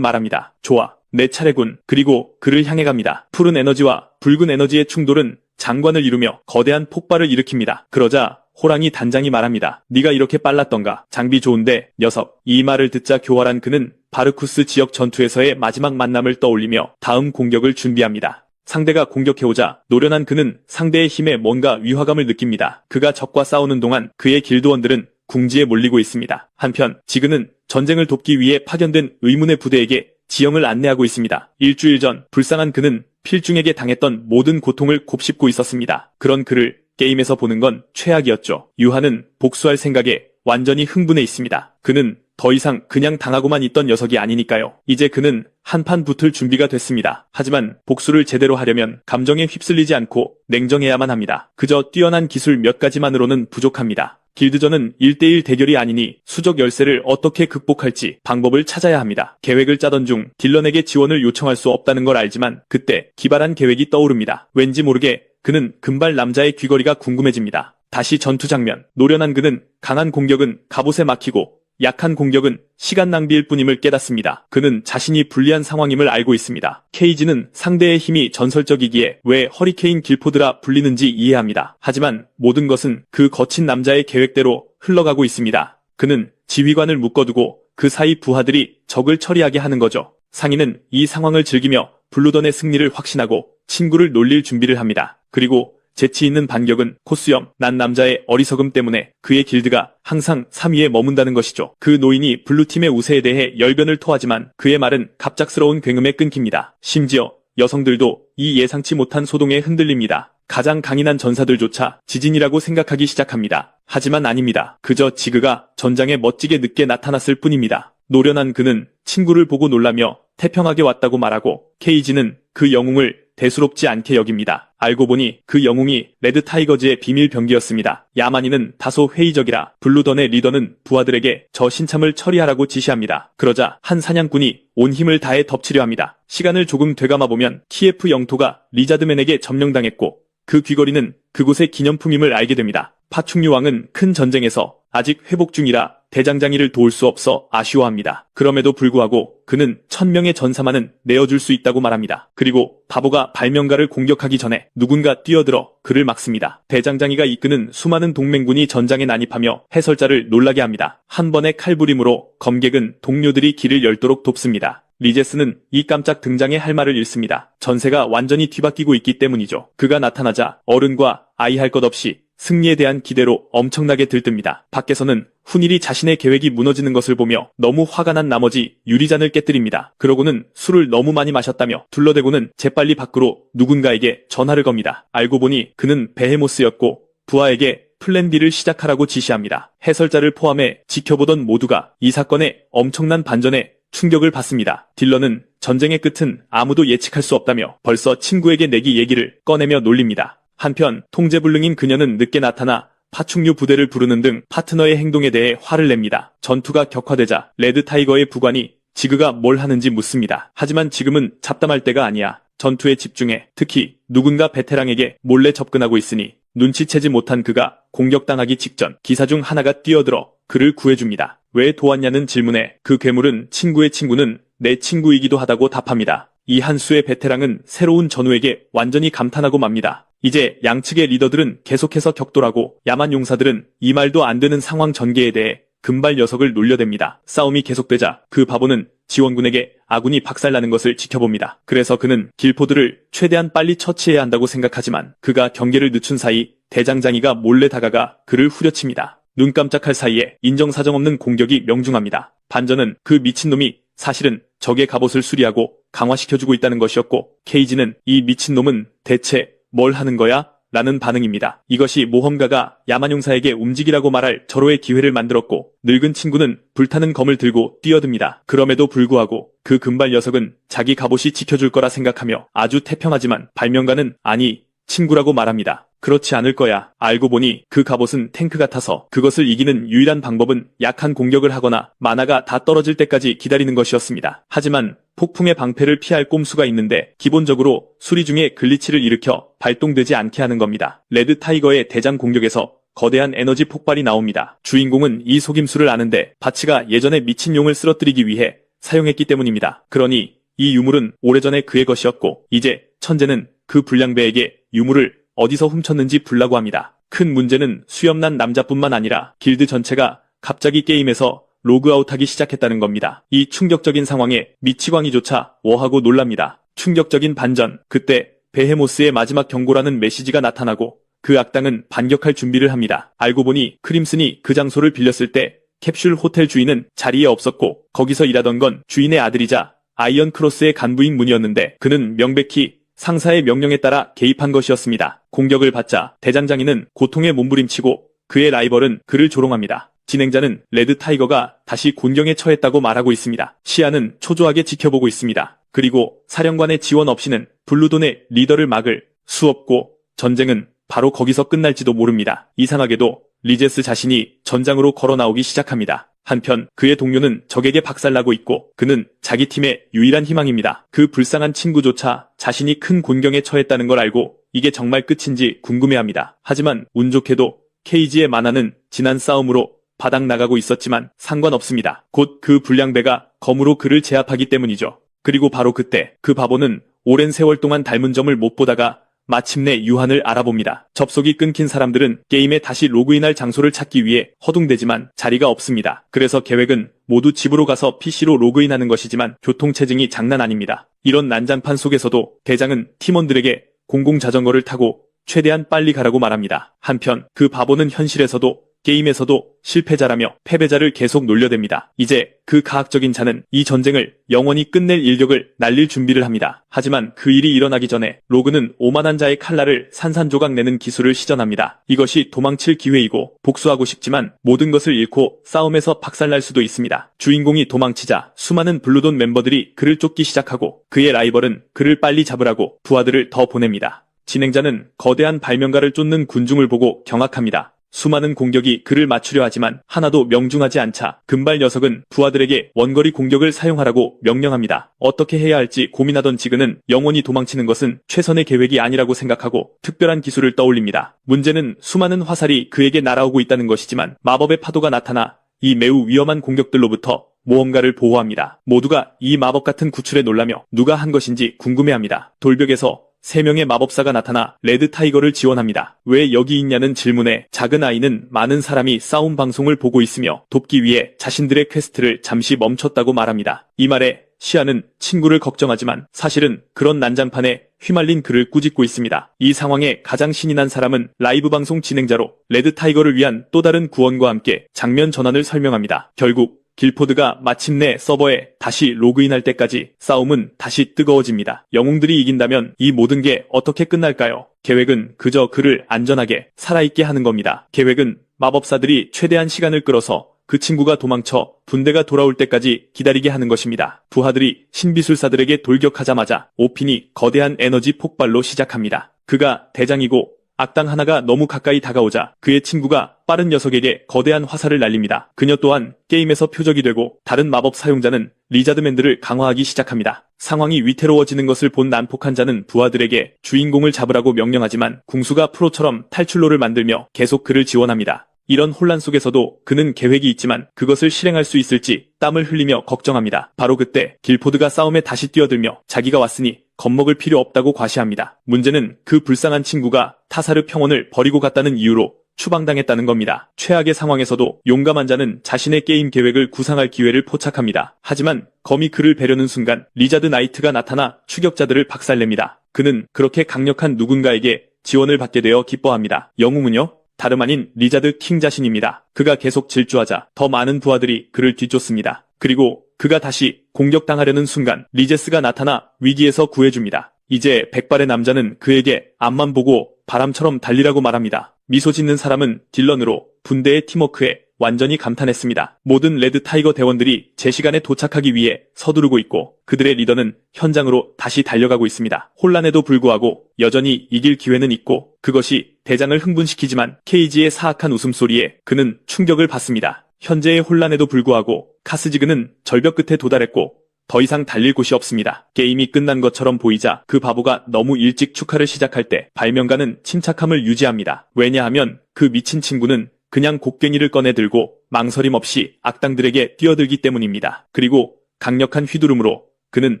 말합니다. 좋아, 내 차례군. 그리고 그를 향해 갑니다. 푸른 에너지와 붉은 에너지의 충돌은 장관을 이루며 거대한 폭발을 일으킵니다. 그러자 호랑이 단장이 말합니다. 네가 이렇게 빨랐던가? 장비 좋은데 녀석. 이 말을 듣자 교활한 그는 바르쿠스 지역 전투에서의 마지막 만남을 떠올리며 다음 공격을 준비합니다. 상대가 공격해오자 노련한 그는 상대의 힘에 뭔가 위화감을 느낍니다. 그가 적과 싸우는 동안 그의 길드원들은 궁지에 몰리고 있습니다. 한편 지그는 전쟁을 돕기 위해 파견된 의문의 부대에게 지형을 안내하고 있습니다. 일주일 전 불쌍한 그는 필중에게 당했던 모든 고통을 곱씹고 있었습니다. 그런 그를 게임에서 보는 건 최악이었죠. 유하는 복수할 생각에 완전히 흥분해 있습니다. 그는 더 이상 그냥 당하고만 있던 녀석이 아니니까요. 이제 그는 한판 붙을 준비가 됐습니다. 하지만 복수를 제대로 하려면 감정에 휩쓸리지 않고 냉정해야만 합니다. 그저 뛰어난 기술 몇 가지만으로는 부족합니다. 길드전은 1대1 대결이 아니니 수적 열세를 어떻게 극복할지 방법을 찾아야 합니다. 계획을 짜던 중 딜런에게 지원을 요청할 수 없다는 걸 알지만 그때 기발한 계획이 떠오릅니다. 왠지 모르게 그는 금발 남자의 귀걸이가 궁금해집니다. 다시 전투 장면. 노련한 그는 강한 공격은 갑옷에 막히고 약한 공격은 시간 낭비일 뿐임을 깨닫습니다. 그는 자신이 불리한 상황임을 알고 있습니다. 케이지는 상대의 힘이 전설적이기에 왜 허리케인 길포드라 불리는지 이해합니다. 하지만 모든 것은 그 거친 남자의 계획대로 흘러가고 있습니다. 그는 지휘관을 묶어두고 그 사이 부하들이 적을 처리하게 하는 거죠. 상인은 이 상황을 즐기며 블루던의 승리를 확신하고 친구를 놀릴 준비를 합니다. 그리고 재치 있는 반격은 코수염 난 남자의 어리석음 때문에 그의 길드가 항상 3위에 머문다는 것이죠. 그 노인이 블루팀의 우세에 대해 열변을 토하지만 그의 말은 갑작스러운 굉음에 끊깁니다. 심지어 여성들도 이 예상치 못한 소동에 흔들립니다. 가장 강인한 전사들조차 지진이라고 생각하기 시작합니다. 하지만 아닙니다. 그저 지그가 전장에 멋지게 늦게 나타났을 뿐입니다. 노련한 그는 친구를 보고 놀라며 태평하게 왔다고 말하고 케이지는 그 영웅을 대수롭지 않게 여깁니다. 알고 보니 그 영웅이 레드 타이거즈의 비밀 병기였습니다. 야만인은 다소 회의적이라 블루던의 리더는 부하들에게 저 신참을 처리하라고 지시합니다. 그러자 한 사냥꾼이 온 힘을 다해 덮치려 합니다. 시간을 조금 되감아보면 키예프 영토가 리자드맨에게 점령당했고 그 귀걸이는 그곳의 기념품임을 알게 됩니다. 파충류 왕은 큰 전쟁에서 아직 회복 중이라 대장장이를 도울 수 없어 아쉬워합니다. 그럼에도 불구하고 그는 1000명의 전사만은 내어줄 수 있다고 말합니다. 그리고 바보가 발명가를 공격하기 전에 누군가 뛰어들어 그를 막습니다. 대장장이가 이끄는 수많은 동맹군이 전장에 난입하며 해설자를 놀라게 합니다. 한 번의 칼부림으로 검객은 동료들이 길을 열도록 돕습니다. 리제스는 이 깜짝 등장에 할 말을 잃습니다. 전세가 완전히 뒤바뀌고 있기 때문이죠. 그가 나타나자 어른과 아이 할 것 없이 승리에 대한 기대로 엄청나게 들뜹니다. 밖에서는 훈일이 자신의 계획이 무너지는 것을 보며 너무 화가 난 나머지 유리잔을 깨뜨립니다. 그러고는 술을 너무 많이 마셨다며 둘러대고는 재빨리 밖으로 누군가에게 전화를 겁니다. 알고 보니 그는 베헤모스였고 부하에게 플랜 B를 시작하라고 지시합니다. 해설자를 포함해 지켜보던 모두가 이 사건의 엄청난 반전에 충격을 받습니다. 딜런은 전쟁의 끝은 아무도 예측할 수 없다며 벌써 친구에게 내기 얘기를 꺼내며 놀립니다. 한편 통제불능인 그녀는 늦게 나타나 파충류 부대를 부르는 등 파트너의 행동에 대해 화를 냅니다. 전투가 격화되자 레드 타이거의 부관이 지그가 뭘 하는지 묻습니다. 하지만 지금은 잡담할 때가 아니야. 전투에 집중해. 특히 누군가 베테랑에게 몰래 접근하고 있으니 눈치채지 못한 그가 공격당하기 직전 기사 중 하나가 뛰어들어 그를 구해줍니다. 왜 도왔냐는 질문에 그 괴물은 친구의 친구는 내 친구이기도 하다고 답합니다. 이 한 수의 베테랑은 새로운 전우에게 완전히 감탄하고 맙니다. 이제 양측의 리더들은 계속해서 격돌하고 야만 용사들은 이 말도 안 되는 상황 전개에 대해 금발 녀석을 놀려댑니다. 싸움이 계속되자 그 바보는 지원군에게 아군이 박살나는 것을 지켜봅니다. 그래서 그는 길포드를 최대한 빨리 처치해야 한다고 생각하지만 그가 경계를 늦춘 사이 대장장이가 몰래 다가가 그를 후려칩니다. 눈 깜짝할 사이에 인정사정 없는 공격이 명중합니다. 반전은 그 미친놈이 사실은 적의 갑옷을 수리하고 강화시켜주고 있다는 것이었고 케이지는 이 미친놈은 대체 뭘 하는 거야? 라는 반응입니다. 이것이 모험가가 야만용사에게 움직이라고 말할 절호의 기회를 만들었고 늙은 친구는 불타는 검을 들고 뛰어듭니다. 그럼에도 불구하고 그 금발 녀석은 자기 갑옷이 지켜줄 거라 생각하며 아주 태평하지만 발명가는 아니 친구라고 말합니다. 그렇지 않을 거야. 알고 보니 그 갑옷은 탱크 같아서 그것을 이기는 유일한 방법은 약한 공격을 하거나 마나가 다 떨어질 때까지 기다리는 것이었습니다. 하지만 폭풍의 방패를 피할 꼼수가 있는데 기본적으로 수리 중에 글리치를 일으켜 발동되지 않게 하는 겁니다. 레드 타이거의 대장 공격에서 거대한 에너지 폭발이 나옵니다. 주인공은 이 속임수를 아는데 바치가 예전에 미친용을 쓰러뜨리기 위해 사용했기 때문입니다. 그러니 이 유물은 오래전에 그의 것이었고 이제 천재는 그 불량배에게 유물을 어디서 훔쳤는지 불라고 합니다. 큰 문제는 수염난 남자뿐만 아니라 길드 전체가 갑자기 게임에서 로그아웃하기 시작했다는 겁니다. 이 충격적인 상황에 미치광이조차 워하고 놀랍니다. 충격적인 반전, 그때 베헤모스의 마지막 경고라는 메시지가 나타나고 그 악당은 반격할 준비를 합니다. 알고 보니 크림슨이 그 장소를 빌렸을 때 캡슐 호텔 주인은 자리에 없었고 거기서 일하던 건 주인의 아들이자 아이언 크로스의 간부인 문이었는데 그는 명백히 상사의 명령에 따라 개입한 것이었습니다. 공격을 받자 대장장이는 고통에 몸부림치고 그의 라이벌은 그를 조롱합니다. 진행자는 레드 타이거가 다시 곤경에 처했다고 말하고 있습니다. 시아는 초조하게 지켜보고 있습니다. 그리고 사령관의 지원 없이는 블루돈의 리더를 막을 수 없고 전쟁은 바로 거기서 끝날지도 모릅니다. 이상하게도 리제스 자신이 전장으로 걸어 나오기 시작합니다. 한편 그의 동료는 적에게 박살나고 있고 그는 자기 팀의 유일한 희망입니다. 그 불쌍한 친구조차 자신이 큰 곤경에 처했다는 걸 알고 이게 정말 끝인지 궁금해합니다. 하지만 운 좋게도 케이지의 만화는 지난 싸움으로 바닥 나가고 있었지만 상관없습니다. 곧 그 불량배가 검으로 그를 제압하기 때문이죠. 그리고 바로 그때 그 바보는 오랜 세월 동안 닮은 점을 못 보다가 마침내 유한을 알아봅니다. 접속이 끊긴 사람들은 게임에 다시 로그인할 장소를 찾기 위해 허둥대지만 자리가 없습니다. 그래서 계획은 모두 집으로 가서 PC로 로그인하는 것이지만 교통체증이 장난 아닙니다. 이런 난장판 속에서도 대장은 팀원들에게 공공자전거를 타고 최대한 빨리 가라고 말합니다. 한편 그 바보는 현실에서도 게임에서도 실패자라며 패배자를 계속 놀려댑니다. 이제 그 가학적인 자는 이 전쟁을 영원히 끝낼 일격을 날릴 준비를 합니다. 하지만 그 일이 일어나기 전에 로그는 오만한 자의 칼날을 산산조각 내는 기술을 시전합니다. 이것이 도망칠 기회이고 복수하고 싶지만 모든 것을 잃고 싸움에서 박살날 수도 있습니다. 주인공이 도망치자 수많은 블루돈 멤버들이 그를 쫓기 시작하고 그의 라이벌은 그를 빨리 잡으라고 부하들을 더 보냅니다. 진행자는 거대한 발명가를 쫓는 군중을 보고 경악합니다. 수많은 공격이 그를 맞추려 하지만 하나도 명중하지 않자 금발 녀석은 부하들에게 원거리 공격을 사용하라고 명령합니다. 어떻게 해야 할지 고민하던 지그는 영원히 도망치는 것은 최선의 계획이 아니라고 생각하고 특별한 기술을 떠올립니다. 문제는 수많은 화살이 그에게 날아오고 있다는 것이지만 마법의 파도가 나타나 이 매우 위험한 공격들로부터 모험가를 보호합니다. 모두가 이 마법 같은 구출에 놀라며 누가 한 것인지 궁금해합니다. 돌벽에서 3명의 마법사가 나타나 레드 타이거를 지원합니다. 왜 여기 있냐는 질문에 작은 아이는 많은 사람이 싸움 방송을 보고 있으며 돕기 위해 자신들의 퀘스트를 잠시 멈췄다고 말합니다. 이 말에 시아는 친구를 걱정하지만 사실은 그런 난장판에 휘말린 그를 꾸짖고 있습니다. 이 상황에 가장 신이 난 사람은 라이브 방송 진행자로 레드 타이거를 위한 또 다른 구원과 함께 장면 전환을 설명합니다. 결국 길포드가 마침내 서버에 다시 로그인할 때까지 싸움은 다시 뜨거워집니다. 영웅들이 이긴다면 이 모든 게 어떻게 끝날까요? 계획은 그저 그를 안전하게 살아있게 하는 겁니다. 계획은 마법사들이 최대한 시간을 끌어서 그 친구가 도망쳐 분대가 돌아올 때까지 기다리게 하는 것입니다. 부하들이 신비술사들에게 돌격하자마자 오핀이 거대한 에너지 폭발로 시작합니다. 그가 대장이고 악당 하나가 너무 가까이 다가오자 그의 친구가 빠른 녀석에게 거대한 화살을 날립니다. 그녀 또한 게임에서 표적이 되고 다른 마법 사용자는 리자드맨들을 강화하기 시작합니다. 상황이 위태로워지는 것을 본 난폭한 자는 부하들에게 주인공을 잡으라고 명령하지만 궁수가 프로처럼 탈출로를 만들며 계속 그를 지원합니다. 이런 혼란 속에서도 그는 계획이 있지만 그것을 실행할 수 있을지 땀을 흘리며 걱정합니다. 바로 그때 길포드가 싸움에 다시 뛰어들며 자기가 왔으니 겁먹을 필요 없다고 과시합니다. 문제는 그 불쌍한 친구가 타사르 평원을 버리고 갔다는 이유로 추방당했다는 겁니다. 최악의 상황에서도 용감한 자는 자신의 게임 계획을 구상할 기회를 포착합니다. 하지만 검이 그를 베려는 순간 리자드 나이트가 나타나 추격자들을 박살냅니다. 그는 그렇게 강력한 누군가에게 지원을 받게 되어 기뻐합니다. 영웅은요? 다름 아닌 리자드 킹 자신입니다. 그가 계속 질주하자 더 많은 부하들이 그를 뒤쫓습니다. 그리고 그가 다시 공격당하려는 순간 리제스가 나타나 위기에서 구해줍니다. 이제 백발의 남자는 그에게 앞만 보고 바람처럼 달리라고 말합니다. 미소 짓는 사람은 딜런으로 분대의 팀워크에 완전히 감탄했습니다. 모든 레드 타이거 대원들이 제 시간에 도착하기 위해 서두르고 있고 그들의 리더는 현장으로 다시 달려가고 있습니다. 혼란에도 불구하고 여전히 이길 기회는 있고 그것이 대장을 흥분시키지만 케이지의 사악한 웃음소리에 그는 충격을 받습니다. 현재의 혼란에도 불구하고 카스지그는 절벽 끝에 도달했고 더 이상 달릴 곳이 없습니다. 게임이 끝난 것처럼 보이자 그 바보가 너무 일찍 축하를 시작할 때 발명가는 침착함을 유지합니다. 왜냐하면 그 미친 친구는 그냥 곡괭이를 꺼내 들고 망설임 없이 악당들에게 뛰어들기 때문입니다. 그리고 강력한 휘두름으로 그는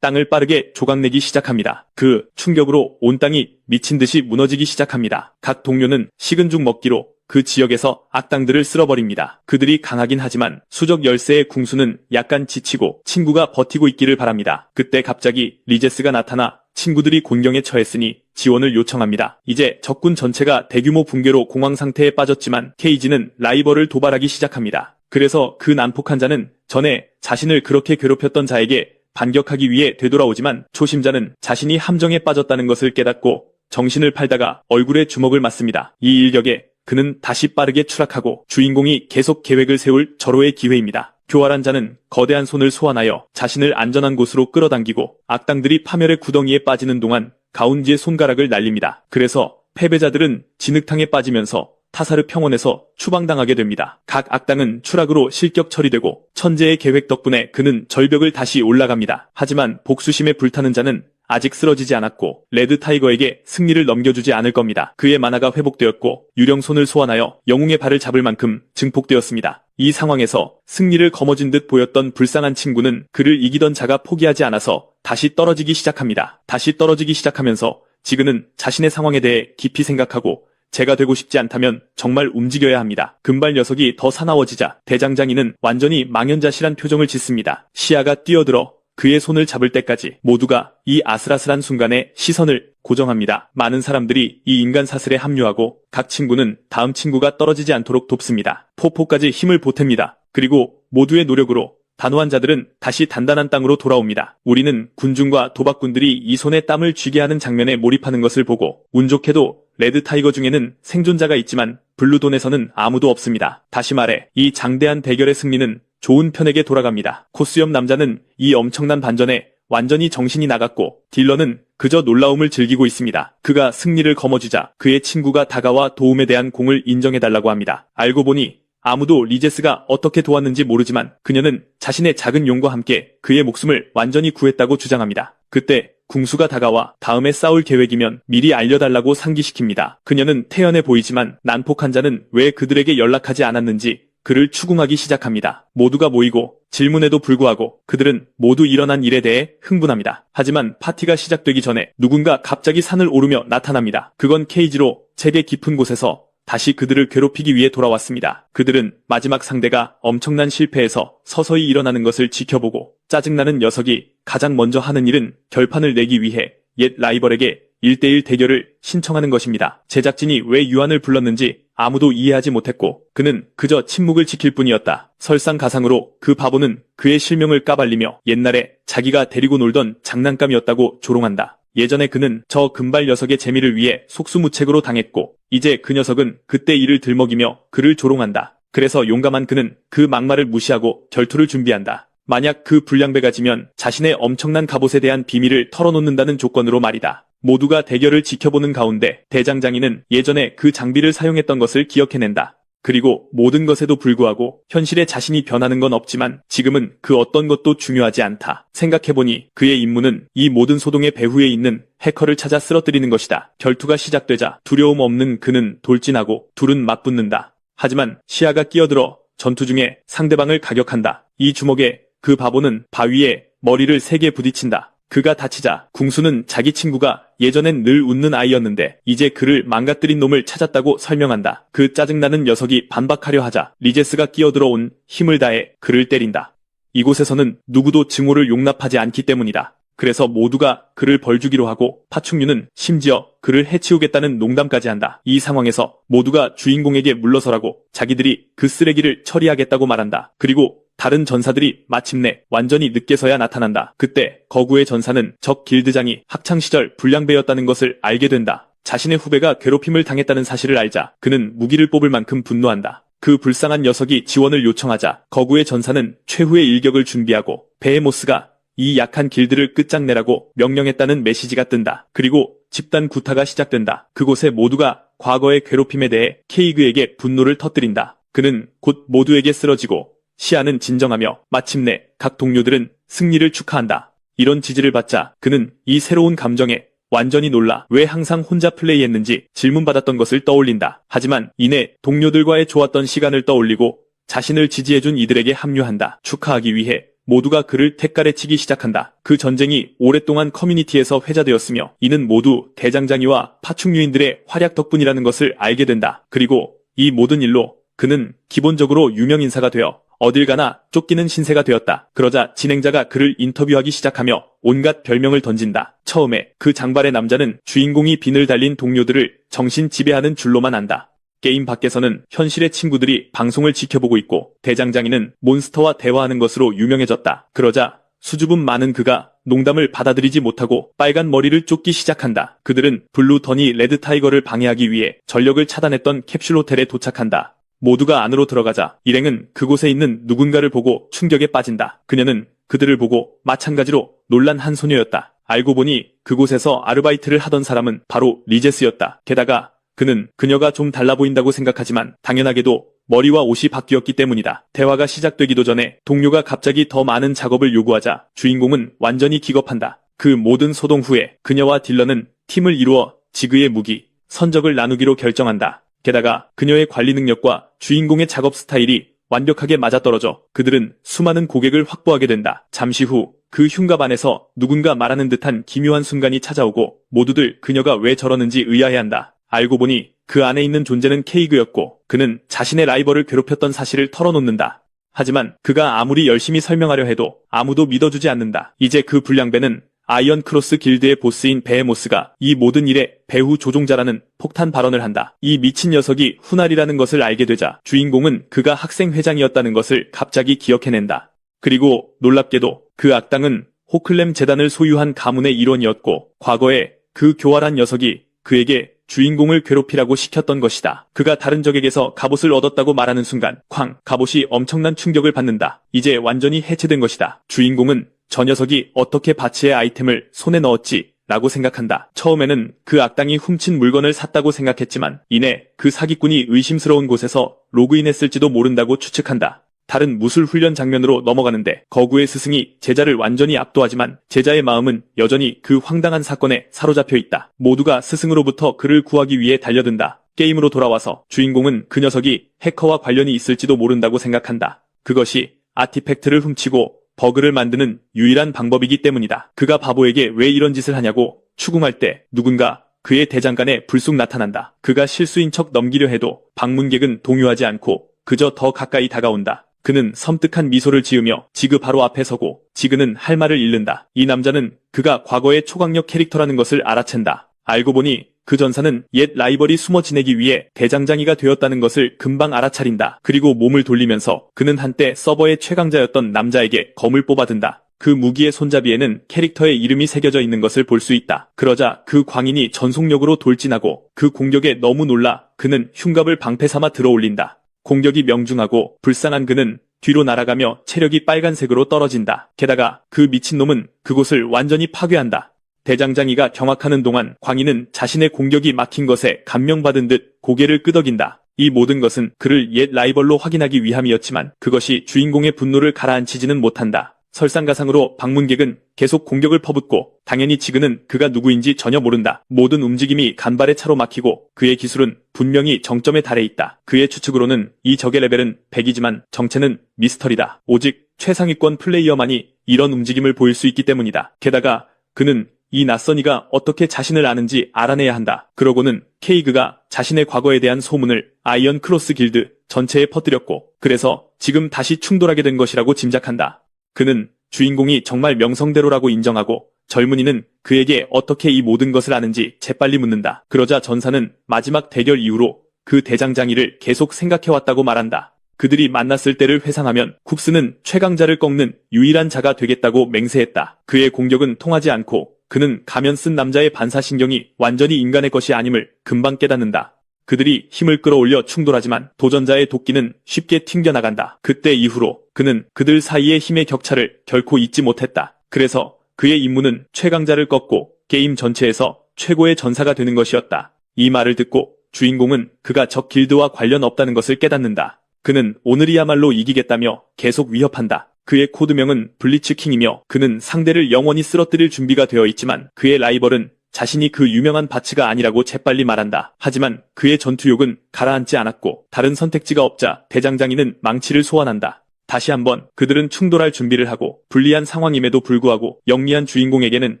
땅을 빠르게 조각내기 시작합니다. 그 충격으로 온 땅이 미친 듯이 무너지기 시작합니다. 각 동료는 식은 죽 먹기로 그 지역에서 악당들을 쓸어버립니다. 그들이 강하긴 하지만 수적 열세의 궁수는 약간 지치고 친구가 버티고 있기를 바랍니다. 그때 갑자기 리제스가 나타나 친구들이 곤경에 처했으니 지원을 요청합니다. 이제 적군 전체가 대규모 붕괴로 공황 상태에 빠졌지만 케이지는 라이벌을 도발하기 시작합니다. 그래서 그 난폭한 자는 전에 자신을 그렇게 괴롭혔던 자에게 반격하기 위해 되돌아오지만 초심자는 자신이 함정에 빠졌다는 것을 깨닫고 정신을 팔다가 얼굴에 주먹을 맞습니다. 이 일격에 그는 다시 빠르게 추락하고 주인공이 계속 계획을 세울 절호의 기회입니다. 교활한 자는 거대한 손을 소환하여 자신을 안전한 곳으로 끌어당기고 악당들이 파멸의 구덩이에 빠지는 동안 가운지의 손가락을 날립니다. 그래서 패배자들은 진흙탕에 빠지면서 타사르 평원에서 추방당하게 됩니다. 각 악당은 추락으로 실격 처리되고 천재의 계획 덕분에 그는 절벽을 다시 올라갑니다. 하지만 복수심에 불타는 자는 아직 쓰러지지 않았고 레드 타이거에게 승리를 넘겨주지 않을 겁니다. 그의 만화가 회복되었고 유령손을 소환하여 영웅의 발을 잡을 만큼 증폭되었습니다. 이 상황에서 승리를 거머쥔 듯 보였던 불쌍한 친구는 그를 이기던 자가 포기하지 않아서 다시 떨어지기 시작합니다. 다시 떨어지기 시작하면서 지그는 자신의 상황에 대해 깊이 생각하고 제가 되고 싶지 않다면 정말 움직여야 합니다. 금발 녀석이 더 사나워지자 대장장이는 완전히 망연자실한 표정을 짓습니다. 시야가 뛰어들어 그의 손을 잡을 때까지 모두가 이 아슬아슬한 순간에 시선을 고정합니다. 많은 사람들이 이 인간 사슬에 합류하고 각 친구는 다음 친구가 떨어지지 않도록 돕습니다. 포포까지 힘을 보탭니다. 그리고 모두의 노력으로 단호한 자들은 다시 단단한 땅으로 돌아옵니다. 우리는 군중과 도박꾼들이 이 손에 땀을 쥐게 하는 장면에 몰입하는 것을 보고 운 좋게도 레드 타이거 중에는 생존자가 있지만 블루돈에서는 아무도 없습니다. 다시 말해 이 장대한 대결의 승리는 좋은 편에게 돌아갑니다. 코스염 남자는 이 엄청난 반전에 완전히 정신이 나갔고 딜러는 그저 놀라움을 즐기고 있습니다. 그가 승리를 거머쥐자 그의 친구가 다가와 도움에 대한 공을 인정해달라고 합니다. 알고 보니 아무도 리제스가 어떻게 도왔는지 모르지만 그녀는 자신의 작은 용과 함께 그의 목숨을 완전히 구했다고 주장합니다. 그때 궁수가 다가와 다음에 싸울 계획이면 미리 알려달라고 상기시킵니다. 그녀는 태연해 보이지만 난폭한 자는 왜 그들에게 연락하지 않았는지 그를 추궁하기 시작합니다. 모두가 모이고 질문에도 불구하고 그들은 모두 일어난 일에 대해 흥분합니다. 하지만 파티가 시작되기 전에 누군가 갑자기 산을 오르며 나타납니다. 그건 케이지로 책의 깊은 곳에서 다시 그들을 괴롭히기 위해 돌아왔습니다. 그들은 마지막 상대가 엄청난 실패에서 서서히 일어나는 것을 지켜보고 짜증나는 녀석이 가장 먼저 하는 일은 결판을 내기 위해 옛 라이벌에게 1대1 대결을 신청하는 것입니다. 제작진이 왜 유한을 불렀는지 아무도 이해하지 못했고 그는 그저 침묵을 지킬 뿐이었다. 설상가상으로 그 바보는 그의 실명을 까발리며 옛날에 자기가 데리고 놀던 장난감이었다고 조롱한다. 예전에 그는 저 금발 녀석의 재미를 위해 속수무책으로 당했고 이제 그 녀석은 그때 이를 들먹이며 그를 조롱한다. 그래서 용감한 그는 그 막말을 무시하고 결투를 준비한다. 만약 그 불량배가 지면 자신의 엄청난 갑옷에 대한 비밀을 털어놓는다는 조건으로 말이다. 모두가 대결을 지켜보는 가운데 대장장이는 예전에 그 장비를 사용했던 것을 기억해낸다. 그리고 모든 것에도 불구하고 현실에 자신이 변하는 건 없지만 지금은 그 어떤 것도 중요하지 않다. 생각해보니 그의 임무는 이 모든 소동의 배후에 있는 해커를 찾아 쓰러뜨리는 것이다. 결투가 시작되자 두려움 없는 그는 돌진하고 둘은 맞붙는다. 하지만 시야가 끼어들어 전투 중에 상대방을 가격한다. 이 주먹에 그 바보는 바위에 머리를 3개 부딪힌다. 그가 다치자 궁수는 자기 친구가 예전엔 늘 웃는 아이였는데 이제 그를 망가뜨린 놈을 찾았다고 설명한다. 그 짜증나는 녀석이 반박하려 하자 리제스가 끼어들어온 힘을 다해 그를 때린다. 이곳에서는 누구도 증오를 용납하지 않기 때문이다. 그래서 모두가 그를 벌주기로 하고 파충류는 심지어 그를 해치우겠다는 농담까지 한다. 이 상황에서 모두가 주인공에게 물러서라고 자기들이 그 쓰레기를 처리하겠다고 말한다. 그리고 다른 전사들이 마침내 완전히 늦게서야 나타난다. 그때 거구의 전사는 적 길드장이 학창시절 불량배였다는 것을 알게 된다. 자신의 후배가 괴롭힘을 당했다는 사실을 알자 그는 무기를 뽑을 만큼 분노한다. 그 불쌍한 녀석이 지원을 요청하자 거구의 전사는 최후의 일격을 준비하고 베헤모스가 이 약한 길드를 끝장내라고 명령했다는 메시지가 뜬다. 그리고 집단 구타가 시작된다. 그곳에 모두가 과거의 괴롭힘에 대해 케이그에게 분노를 터뜨린다. 그는 곧 모두에게 쓰러지고 시아는 진정하며 마침내 각 동료들은 승리를 축하한다. 이런 지지를 받자 그는 이 새로운 감정에 완전히 놀라 왜 항상 혼자 플레이했는지 질문받았던 것을 떠올린다. 하지만 이내 동료들과의 좋았던 시간을 떠올리고 자신을 지지해준 이들에게 합류한다. 축하하기 위해 모두가 그를 택갈에 치기 시작한다. 그 전쟁이 오랫동안 커뮤니티에서 회자되었으며 이는 모두 대장장이와 파충류인들의 활약 덕분이라는 것을 알게 된다. 그리고 이 모든 일로 그는 기본적으로 유명인사가 되어 어딜 가나 쫓기는 신세가 되었다. 그러자 진행자가 그를 인터뷰하기 시작하며 온갖 별명을 던진다. 처음에 그 장발의 남자는 주인공이 빈을 달린 동료들을 정신 지배하는 줄로만 안다. 게임 밖에서는 현실의 친구들이 방송을 지켜보고 있고 대장장이는 몬스터와 대화하는 것으로 유명해졌다. 그러자 수줍음 많은 그가 농담을 받아들이지 못하고 빨간 머리를 쫓기 시작한다. 그들은 블루던이 레드 타이거를 방해하기 위해 전력을 차단했던 캡슐 호텔에 도착한다. 모두가 안으로 들어가자 일행은 그곳에 있는 누군가를 보고 충격에 빠진다. 그녀는 그들을 보고 마찬가지로 놀란 한 소녀였다. 알고 보니 그곳에서 아르바이트를 하던 사람은 바로 리제스였다. 게다가 그는 그녀가 좀 달라 보인다고 생각하지만 당연하게도 머리와 옷이 바뀌었기 때문이다. 대화가 시작되기도 전에 동료가 갑자기 더 많은 작업을 요구하자 주인공은 완전히 기겁한다. 그 모든 소동 후에 그녀와 딜런은 팀을 이루어 지그의 무기, 선적을 나누기로 결정한다. 게다가 그녀의 관리 능력과 주인공의 작업 스타일이 완벽하게 맞아떨어져 그들은 수많은 고객을 확보하게 된다. 잠시 후 그 흉갑 안에서 누군가 말하는 듯한 기묘한 순간이 찾아오고 모두들 그녀가 왜 저러는지 의아해한다. 알고 보니 그 안에 있는 존재는 케이그였고 그는 자신의 라이벌을 괴롭혔던 사실을 털어놓는다. 하지만 그가 아무리 열심히 설명하려 해도 아무도 믿어주지 않는다. 이제 그 불량배는 아이언 크로스 길드의 보스인 베헤모스가 이 모든 일의 배후 조종자라는 폭탄 발언을 한다. 이 미친 녀석이 훈알이라는 것을 알게 되자 주인공은 그가 학생 회장이었다는 것을 갑자기 기억해낸다. 그리고 놀랍게도 그 악당은 호클렘 재단을 소유한 가문의 일원이었고 과거에 그 교활한 녀석이 그에게 주인공을 괴롭히라고 시켰던 것이다. 그가 다른 적에게서 갑옷을 얻었다고 말하는 순간 갑옷이 엄청난 충격을 받는다. 이제 완전히 해체된 것이다. 주인공은 저 녀석이 어떻게 바치의 아이템을 손에 넣었지? 라고 생각한다. 처음에는 그 악당이 훔친 물건을 샀다고 생각했지만 이내 그 사기꾼이 의심스러운 곳에서 로그인했을지도 모른다고 추측한다. 다른 무술 훈련 장면으로 넘어가는데 거구의 스승이 제자를 완전히 압도하지만 제자의 마음은 여전히 그 황당한 사건에 사로잡혀 있다. 모두가 스승으로부터 그를 구하기 위해 달려든다. 게임으로 돌아와서 주인공은 그 녀석이 해커와 관련이 있을지도 모른다고 생각한다. 그것이 아티팩트를 훔치고 버그를 만드는 유일한 방법이기 때문이다. 그가 바보에게 왜 이런 짓을 하냐고 추궁할 때 누군가 그의 대장간에 불쑥 나타난다. 그가 실수인 척 넘기려 해도 방문객은 동요하지 않고 그저 더 가까이 다가온다. 그는 섬뜩한 미소를 지으며 지그 바로 앞에 서고 지그는 할 말을 잃는다. 이 남자는 그가 과거의 초강력 캐릭터라는 것을 알아챈다. 알고 보니 그 전사는 옛 라이벌이 숨어 지내기 위해 대장장이가 되었다는 것을 금방 알아차린다. 그리고 몸을 돌리면서 그는 한때 서버의 최강자였던 남자에게 검을 뽑아든다. 그 무기의 손잡이에는 캐릭터의 이름이 새겨져 있는 것을 볼 수 있다. 그러자 그 광인이 전속력으로 돌진하고 그 공격에 너무 놀라 그는 흉갑을 방패 삼아 들어올린다. 공격이 명중하고 불쌍한 그는 뒤로 날아가며 체력이 빨간색으로 떨어진다. 게다가 그 미친놈은 그곳을 완전히 파괴한다. 대장장이가 경악하는 동안 광인은 자신의 공격이 막힌 것에 감명받은 듯 고개를 끄덕인다. 이 모든 것은 그를 옛 라이벌로 확인하기 위함이었지만 그것이 주인공의 분노를 가라앉히지는 못한다. 설상가상으로 방문객은 계속 공격을 퍼붓고 당연히 지그는 그가 누구인지 전혀 모른다. 모든 움직임이 간발의 차로 막히고 그의 기술은 분명히 정점에 달해 있다. 그의 추측으로는 이 적의 레벨은 100이지만 정체는 미스터리다. 오직 최상위권 플레이어만이 이런 움직임을 보일 수 있기 때문이다. 게다가 그는 이 낯선 이가 어떻게 자신을 아는지 알아내야 한다. 그러고는 케이그가 자신의 과거에 대한 소문을 아이언 크로스 길드 전체에 퍼뜨렸고 그래서 지금 다시 충돌하게 된 것이라고 짐작한다. 그는 주인공이 정말 명성대로라고 인정하고 젊은이는 그에게 어떻게 이 모든 것을 아는지 재빨리 묻는다. 그러자 전사는 마지막 대결 이후로 그 대장장이를 계속 생각해왔다고 말한다. 그들이 만났을 때를 회상하면 쿱스는 최강자를 꺾는 유일한 자가 되겠다고 맹세했다. 그의 공격은 통하지 않고 그는 가면 쓴 남자의 반사신경이 완전히 인간의 것이 아님을 금방 깨닫는다. 그들이 힘을 끌어올려 충돌하지만 도전자의 도끼는 쉽게 튕겨나간다. 그때 이후로 그는 그들 사이의 힘의 격차를 결코 잊지 못했다. 그래서 그의 임무는 최강자를 꺾고 게임 전체에서 최고의 전사가 되는 것이었다. 이 말을 듣고 주인공은 그가 적 길드와 관련 없다는 것을 깨닫는다. 그는 오늘이야말로 이기겠다며 계속 위협한다. 그의 코드명은 블리츠킹이며 그는 상대를 영원히 쓰러뜨릴 준비가 되어 있지만 그의 라이벌은 자신이 그 유명한 바츠가 아니라고 재빨리 말한다. 하지만 그의 전투욕은 가라앉지 않았고 다른 선택지가 없자 대장장이는 망치를 소환한다. 다시 한번 그들은 충돌할 준비를 하고 불리한 상황임에도 불구하고 영리한 주인공에게는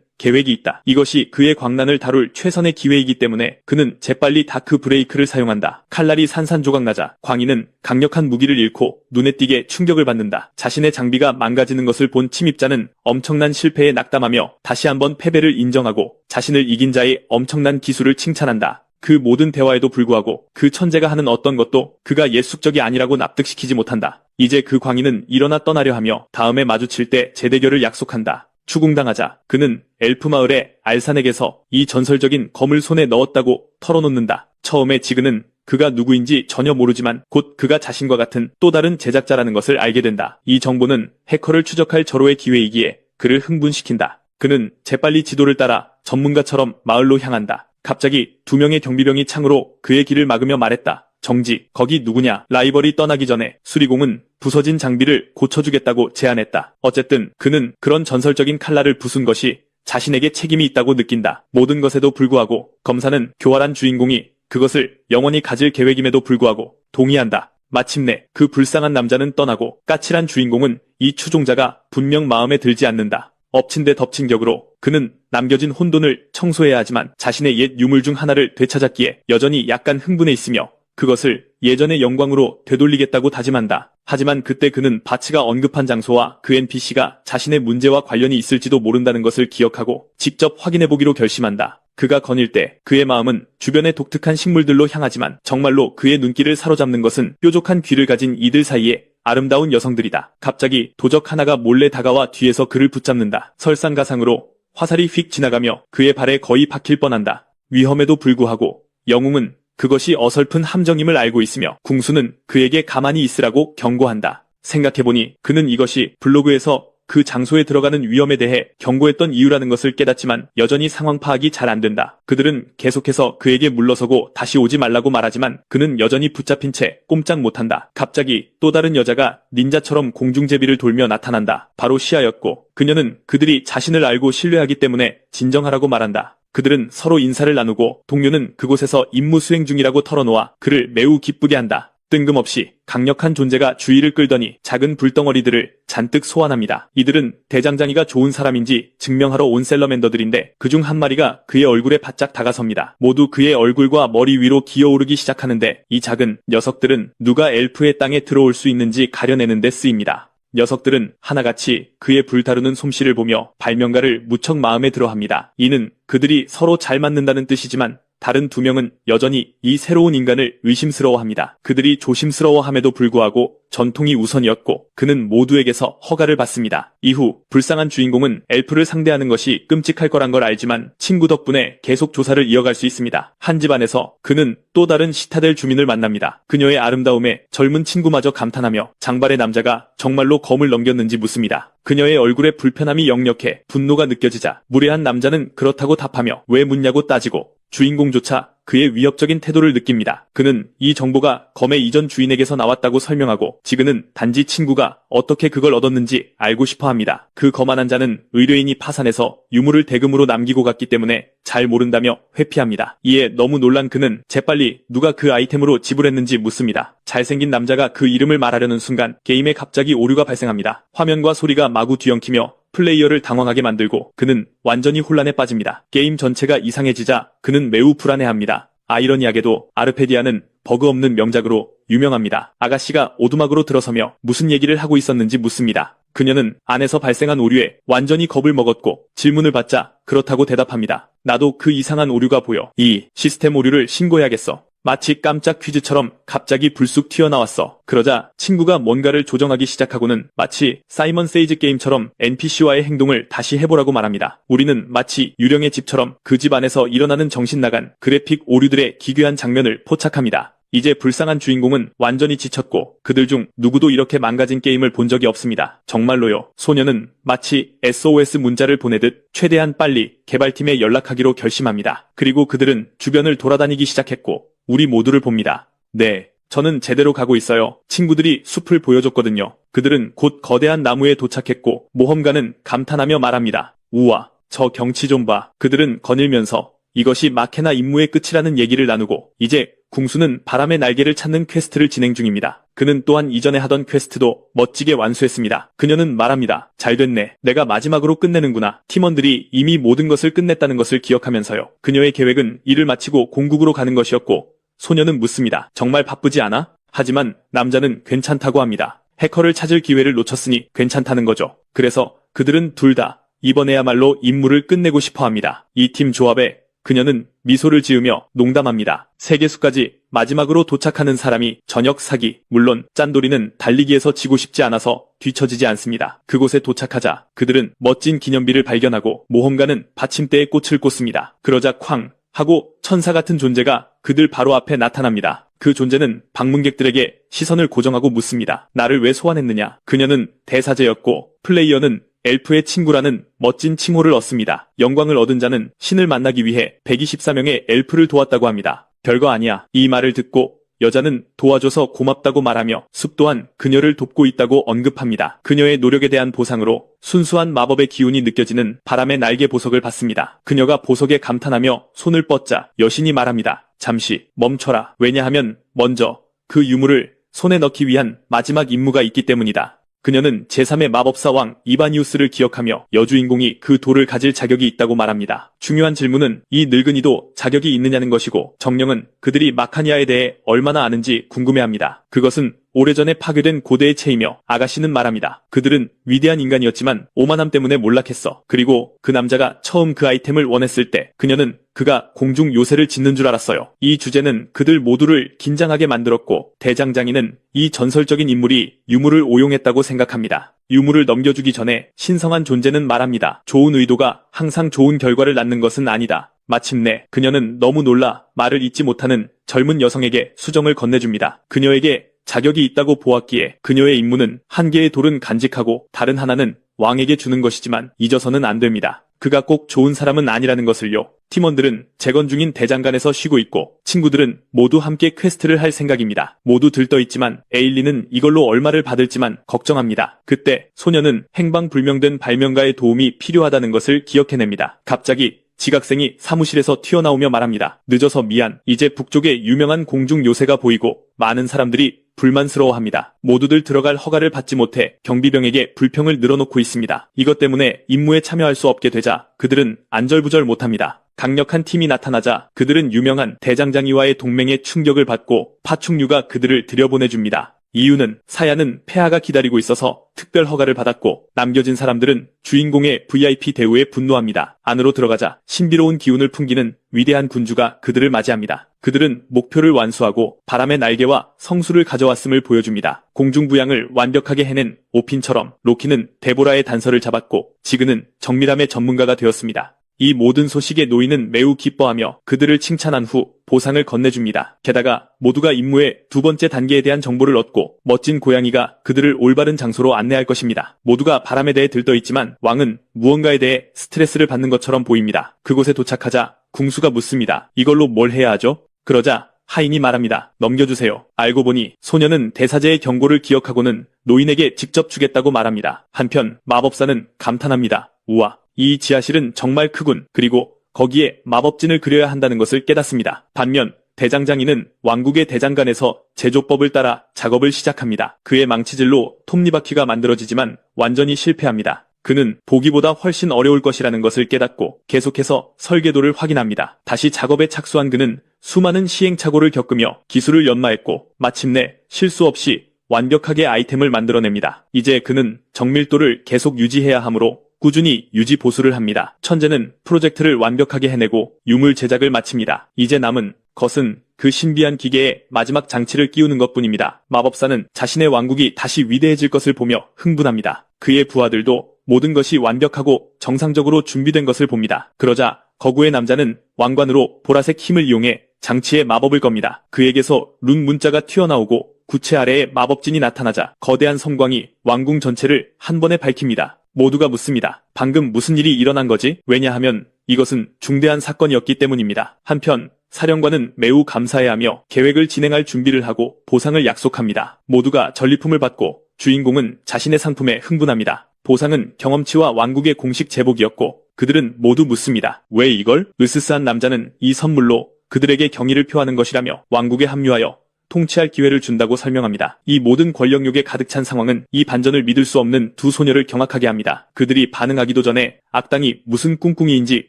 계획이 있다. 이것이 그의 광란을 다룰 최선의 기회이기 때문에 그는 재빨리 다크 브레이크를 사용한다. 칼날이 산산조각나자 광인은 강력한 무기를 잃고 눈에 띄게 충격을 받는다. 자신의 장비가 망가지는 것을 본 침입자는 엄청난 실패에 낙담하며 다시 한번 패배를 인정하고 자신을 이긴 자의 엄청난 기술을 칭찬한다. 그 모든 대화에도 불구하고 그 천재가 하는 어떤 것도 그가 옛 숙적이 아니라고 납득시키지 못한다. 이제 그 광인은 일어나 떠나려 하며 다음에 마주칠 때 재대결을 약속한다. 추궁당하자 그는 엘프 마을의 알산에게서 이 전설적인 검을 손에 넣었다고 털어놓는다. 처음에 지그는 그가 누구인지 전혀 모르지만 곧 그가 자신과 같은 또 다른 제작자라는 것을 알게 된다. 이 정보는 해커를 추적할 절호의 기회이기에 그를 흥분시킨다. 그는 재빨리 지도를 따라 전문가처럼 마을로 향한다. 갑자기 두 명의 경비병이 창으로 그의 길을 막으며 말했다. 정지, 거기 누구냐? 라이벌이 떠나기 전에 수리공은 부서진 장비를 고쳐주겠다고 제안했다. 어쨌든 그는 그런 전설적인 칼날을 부순 것이 자신에게 책임이 있다고 느낀다. 모든 것에도 불구하고 검사는 교활한 주인공이 그것을 영원히 가질 계획임에도 불구하고 동의한다. 마침내 그 불쌍한 남자는 떠나고 까칠한 주인공은 이 추종자가 분명 마음에 들지 않는다. 엎친 데 덮친 격으로 그는 남겨진 혼돈을 청소해야 하지만 자신의 옛 유물 중 하나를 되찾았기에 여전히 약간 흥분해 있으며 그것을 예전의 영광으로 되돌리겠다고 다짐한다. 하지만 그때 그는 바츠가 언급한 장소와 그 NPC가 자신의 문제와 관련이 있을지도 모른다는 것을 기억하고 직접 확인해보기로 결심한다. 그가 거닐 때 그의 마음은 주변의 독특한 식물들로 향하지만 정말로 그의 눈길을 사로잡는 것은 뾰족한 귀를 가진 이들 사이에 아름다운 여성들이다. 갑자기 도적 하나가 몰래 다가와 뒤에서 그를 붙잡는다. 설상가상으로 화살이 휙 지나가며 그의 발에 거의 박힐 뻔한다. 위험에도 불구하고 영웅은 그것이 어설픈 함정임을 알고 있으며 궁수는 그에게 가만히 있으라고 경고한다. 생각해보니 그는 이것이 블로그에서 그 장소에 들어가는 위험에 대해 경고했던 이유라는 것을 깨닫지만 여전히 상황 파악이 잘 안 된다. 그들은 계속해서 그에게 물러서고 다시 오지 말라고 말하지만 그는 여전히 붙잡힌 채 꼼짝 못한다. 갑자기 또 다른 여자가 닌자처럼 공중제비를 돌며 나타난다. 바로 시아였고 그녀는 그들이 자신을 알고 신뢰하기 때문에 진정하라고 말한다. 그들은 서로 인사를 나누고 동료는 그곳에서 임무 수행 중이라고 털어놓아 그를 매우 기쁘게 한다. 뜬금없이 강력한 존재가 주의를 끌더니 작은 불덩어리들을 잔뜩 소환합니다. 이들은 대장장이가 좋은 사람인지 증명하러 온 셀러맨더들인데 그중 한 마리가 그의 얼굴에 바짝 다가섭니다. 모두 그의 얼굴과 머리 위로 기어오르기 시작하는데 이 작은 녀석들은 누가 엘프의 땅에 들어올 수 있는지 가려내는 데 쓰입니다. 녀석들은 하나같이 그의 불다루는 솜씨를 보며 발명가를 무척 마음에 들어합니다. 이는 그들이 서로 잘 맞는다는 뜻이지만 다른 두 명은 여전히 이 새로운 인간을 의심스러워합니다. 그들이 조심스러워함에도 불구하고 전통이 우선이었고 그는 모두에게서 허가를 받습니다. 이후 불쌍한 주인공은 엘프를 상대하는 것이 끔찍할 거란 걸 알지만 친구 덕분에 계속 조사를 이어갈 수 있습니다. 한 집안에서 그는 또 다른 시타델 주민을 만납니다. 그녀의 아름다움에 젊은 친구마저 감탄하며 장발의 남자가 정말로 검을 넘겼는지 묻습니다. 그녀의 얼굴에 불편함이 역력해 분노가 느껴지자 무례한 남자는 그렇다고 답하며 왜 묻냐고 따지고 주인공조차 그의 위협적인 태도를 느낍니다. 그는 이 정보가 검의 이전 주인에게서 나왔다고 설명하고 지그는 단지 친구가 어떻게 그걸 얻었는지 알고 싶어 합니다. 그 거만한 자는 의뢰인이 파산해서 유물을 대금으로 남기고 갔기 때문에 잘 모른다며 회피합니다. 이에 너무 놀란 그는 재빨리 누가 그 아이템으로 지불했는지 묻습니다. 잘생긴 남자가 그 이름을 말하려는 순간 게임에 갑자기 오류가 발생합니다. 화면과 소리가 마구 뒤엉키며 플레이어를 당황하게 만들고 그는 완전히 혼란에 빠집니다. 게임 전체가 이상해지자 그는 매우 불안해합니다. 아이러니하게도 아르페디아는 버그 없는 명작으로 유명합니다. 아가씨가 오두막으로 들어서며 무슨 얘기를 하고 있었는지 묻습니다. 그녀는 안에서 발생한 오류에 완전히 겁을 먹었고 질문을 받자 그렇다고 대답합니다. 나도 그 이상한 오류가 보여. 이 시스템 오류를 신고해야겠어. 마치 깜짝 퀴즈처럼 갑자기 불쑥 튀어나왔어. 그러자 친구가 뭔가를 조정하기 시작하고는 마치 사이먼 세이즈 게임처럼 NPC와의 행동을 다시 해보라고 말합니다. 우리는 마치 유령의 집처럼 그 집 안에서 일어나는 정신나간 그래픽 오류들의 기괴한 장면을 포착합니다. 이제 불쌍한 주인공은 완전히 지쳤고 그들 중 누구도 이렇게 망가진 게임을 본 적이 없습니다. 정말로요. 소녀는 마치 SOS 문자를 보내듯 최대한 빨리 개발팀에 연락하기로 결심합니다. 그리고 그들은 주변을 돌아다니기 시작했고 우리 모두를 봅니다. 네, 저는 제대로 가고 있어요. 친구들이 숲을 보여줬거든요. 그들은 곧 거대한 나무에 도착했고 모험가는 감탄하며 말합니다. 우와, 저 경치 좀 봐. 그들은 거닐면서 이것이 마케나 임무의 끝이라는 얘기를 나누고 이제 궁수는 바람의 날개를 찾는 퀘스트를 진행 중입니다. 그는 또한 이전에 하던 퀘스트도 멋지게 완수했습니다. 그녀는 말합니다. 잘 됐네. 내가 마지막으로 끝내는구나. 팀원들이 이미 모든 것을 끝냈다는 것을 기억하면서요. 그녀의 계획은 일을 마치고 공국으로 가는 것이었고 소녀는 묻습니다. 정말 바쁘지 않아? 하지만 남자는 괜찮다고 합니다. 해커를 찾을 기회를 놓쳤으니 괜찮다는 거죠. 그래서 그들은 둘 다 이번에야말로 임무를 끝내고 싶어 합니다. 이 팀 조합에 그녀는 미소를 지으며 농담합니다. 세계수까지 마지막으로 도착하는 사람이 저녁 사기. 물론 짠돌이는 달리기에서 지고 싶지 않아서 뒤처지지 않습니다. 그곳에 도착하자 그들은 멋진 기념비를 발견하고 모험가는 받침대에 꽃을 꽂습니다. 그러자 쾅 하고 천사 같은 존재가 그들 바로 앞에 나타납니다. 그 존재는 방문객들에게 시선을 고정하고 묻습니다. 나를 왜 소환했느냐? 그녀는 대사제였고 플레이어는 엘프의 친구라는 멋진 칭호를 얻습니다. 영광을 얻은 자는 신을 만나기 위해 124명의 엘프를 도왔다고 합니다. 별거 아니야. 이 말을 듣고 여자는 도와줘서 고맙다고 말하며 숲 또한 그녀를 돕고 있다고 언급합니다. 그녀의 노력에 대한 보상으로 순수한 마법의 기운이 느껴지는 바람의 날개 보석을 받습니다. 그녀가 보석에 감탄하며 손을 뻗자 여신이 말합니다. 잠시 멈춰라. 왜냐하면 먼저 그 유물을 손에 넣기 위한 마지막 임무가 있기 때문이다. 그녀는 제3의 마법사 왕 이바니우스를 기억하며 여주인공이 그 돌을 가질 자격이 있다고 말합니다. 중요한 질문은 이 늙은이도 자격이 있느냐는 것이고 정령은 그들이 마카니아에 대해 얼마나 아는지 궁금해합니다. 그것은 오래전에 파괴된 고대의 체이며 아가씨는 말합니다. 그들은 위대한 인간이었지만 오만함 때문에 몰락했어. 그리고 그 남자가 처음 그 아이템을 원했을 때 그녀는 그가 공중 요새를 짓는 줄 알았어요. 이 주제는 그들 모두를 긴장하게 만들었고 대장장이는 이 전설적인 인물이 유물을 오용했다고 생각합니다. 유물을 넘겨주기 전에 신성한 존재는 말합니다. 좋은 의도가 항상 좋은 결과를 낳는 것은 아니다. 마침내 그녀는 너무 놀라 말을 잇지 못하는 젊은 여성에게 수정을 건네줍니다. 그녀에게 자격이 있다고 보았기에 그녀의 임무는 한 개의 돌은 간직하고 다른 하나는 왕에게 주는 것이지만 잊어서는 안 됩니다. 그가 꼭 좋은 사람은 아니라는 것을요. 팀원들은 재건 중인 대장간에서 쉬고 있고 친구들은 모두 함께 퀘스트를 할 생각입니다. 모두 들떠있지만 에일리는 이걸로 얼마를 받을지만 걱정합니다. 그때 소녀는 행방불명된 발명가의 도움이 필요하다는 것을 기억해냅니다. 갑자기 지각생이 사무실에서 튀어나오며 말합니다. 늦어서 미안. 이제 북쪽에 유명한 공중 요새가 보이고 많은 사람들이 불만스러워합니다. 모두들 들어갈 허가를 받지 못해 경비병에게 불평을 늘어놓고 있습니다. 이것 때문에 임무에 참여할 수 없게 되자 그들은 안절부절 못합니다. 강력한 팀이 나타나자 그들은 유명한 대장장이와의 동맹에 충격을 받고 파충류가 그들을 들여보내줍니다. 이유는 사야는 폐하가 기다리고 있어서 특별 허가를 받았고 남겨진 사람들은 주인공의 VIP 대우에 분노합니다. 안으로 들어가자 신비로운 기운을 풍기는 위대한 군주가 그들을 맞이합니다. 그들은 목표를 완수하고 바람의 날개와 성수를 가져왔음을 보여줍니다. 공중부양을 완벽하게 해낸 오핀처럼 로키는 데보라의 단서를 잡았고 지그는 정밀함의 전문가가 되었습니다. 이 모든 소식에 노인은 매우 기뻐하며 그들을 칭찬한 후 보상을 건네줍니다. 게다가 모두가 임무의 두 번째 단계에 대한 정보를 얻고 멋진 고양이가 그들을 올바른 장소로 안내할 것입니다. 모두가 바람에 대해 들떠있지만 왕은 무언가에 대해 스트레스를 받는 것처럼 보입니다. 그곳에 도착하자 궁수가 묻습니다. 이걸로 뭘 해야 하죠? 그러자 하인이 말합니다. 넘겨주세요. 알고 보니 소녀는 대사제의 경고를 기억하고는 노인에게 직접 주겠다고 말합니다. 한편 마법사는 감탄합니다. 우와. 이 지하실은 정말 크군. 그리고 거기에 마법진을 그려야 한다는 것을 깨닫습니다. 반면 대장장이는 왕국의 대장간에서 제조법을 따라 작업을 시작합니다. 그의 망치질로 톱니바퀴가 만들어지지만 완전히 실패합니다. 그는 보기보다 훨씬 어려울 것이라는 것을 깨닫고 계속해서 설계도를 확인합니다. 다시 작업에 착수한 그는 수많은 시행착오를 겪으며 기술을 연마했고 마침내 실수 없이 완벽하게 아이템을 만들어냅니다. 이제 그는 정밀도를 계속 유지해야 하므로 꾸준히 유지 보수를 합니다. 천재는 프로젝트를 완벽하게 해내고 유물 제작을 마칩니다. 이제 남은 것은 그 신비한 기계에 마지막 장치를 끼우는 것뿐입니다. 마법사는 자신의 왕국이 다시 위대해질 것을 보며 흥분합니다. 그의 부하들도 모든 것이 완벽하고 정상적으로 준비된 것을 봅니다. 그러자 거구의 남자는 왕관으로 보라색 힘을 이용해 장치에 마법을 겁니다. 그에게서 룬 문자가 튀어나오고 구체 아래에 마법진이 나타나자 거대한 섬광이 왕궁 전체를 한 번에 밝힙니다. 모두가 묻습니다. 방금 무슨 일이 일어난 거지? 왜냐하면 이것은 중대한 사건이었기 때문입니다. 한편 사령관은 매우 감사해하며 계획을 진행할 준비를 하고 보상을 약속합니다. 모두가 전리품을 받고 주인공은 자신의 상품에 흥분합니다. 보상은 경험치와 왕국의 공식 제복이었고 그들은 모두 묻습니다. 왜 이걸? 으스스한 남자는 이 선물로 그들에게 경의를 표하는 것이라며 왕국에 합류하여 통치할 기회를 준다고 설명합니다. 이 모든 권력욕에 가득 찬 상황은 이 반전을 믿을 수 없는 두 소녀를 경악하게 합니다. 그들이 반응하기도 전에 악당이 무슨 꿍꿍이인지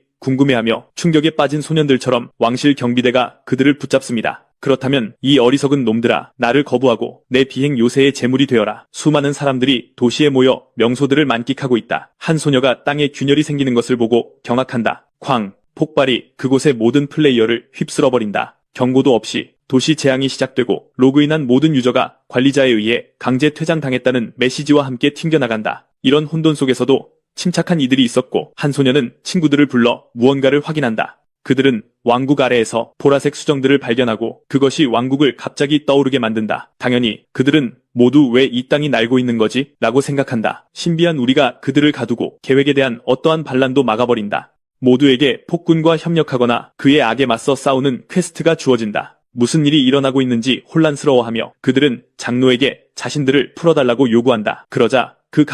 궁금해하며 충격에 빠진 소년들처럼 왕실 경비대가 그들을 붙잡습니다. 그렇다면 이 어리석은 놈들아, 나를 거부하고 내 비행 요새의 제물이 되어라. 수많은 사람들이 도시에 모여 명소들을 만끽하고 있다. 한 소녀가 땅에 균열이 생기는 것을 보고 경악한다. 쾅! 폭발이 그곳의 모든 플레이어를 휩쓸어버린다. 경고도 없이 도시 재앙이 시작되고 로그인한 모든 유저가 관리자에 의해 강제 퇴장당했다는 메시지와 함께 튕겨나간다. 이런 혼돈 속에서도 침착한 이들이 있었고 한 소녀는 친구들을 불러 무언가를 확인한다. 그들은 왕국 아래에서 보라색 수정들을 발견하고 그것이 왕국을 갑자기 떠오르게 만든다. 당연히 그들은 모두 왜 이 땅이 날고 있는 거지? 라고 생각한다. 신비한 우리가 그들을 가두고 계획에 대한 어떠한 반란도 막아버린다. 모두에게 폭군과 협력하거나 그의 악에 맞서 싸우는 퀘스트가 주어진다. 무슨 일이 일어나고 있는지 혼란스러워하며 그들은 장로에게 자신들을 풀어달라고 요구한다. 그러자 그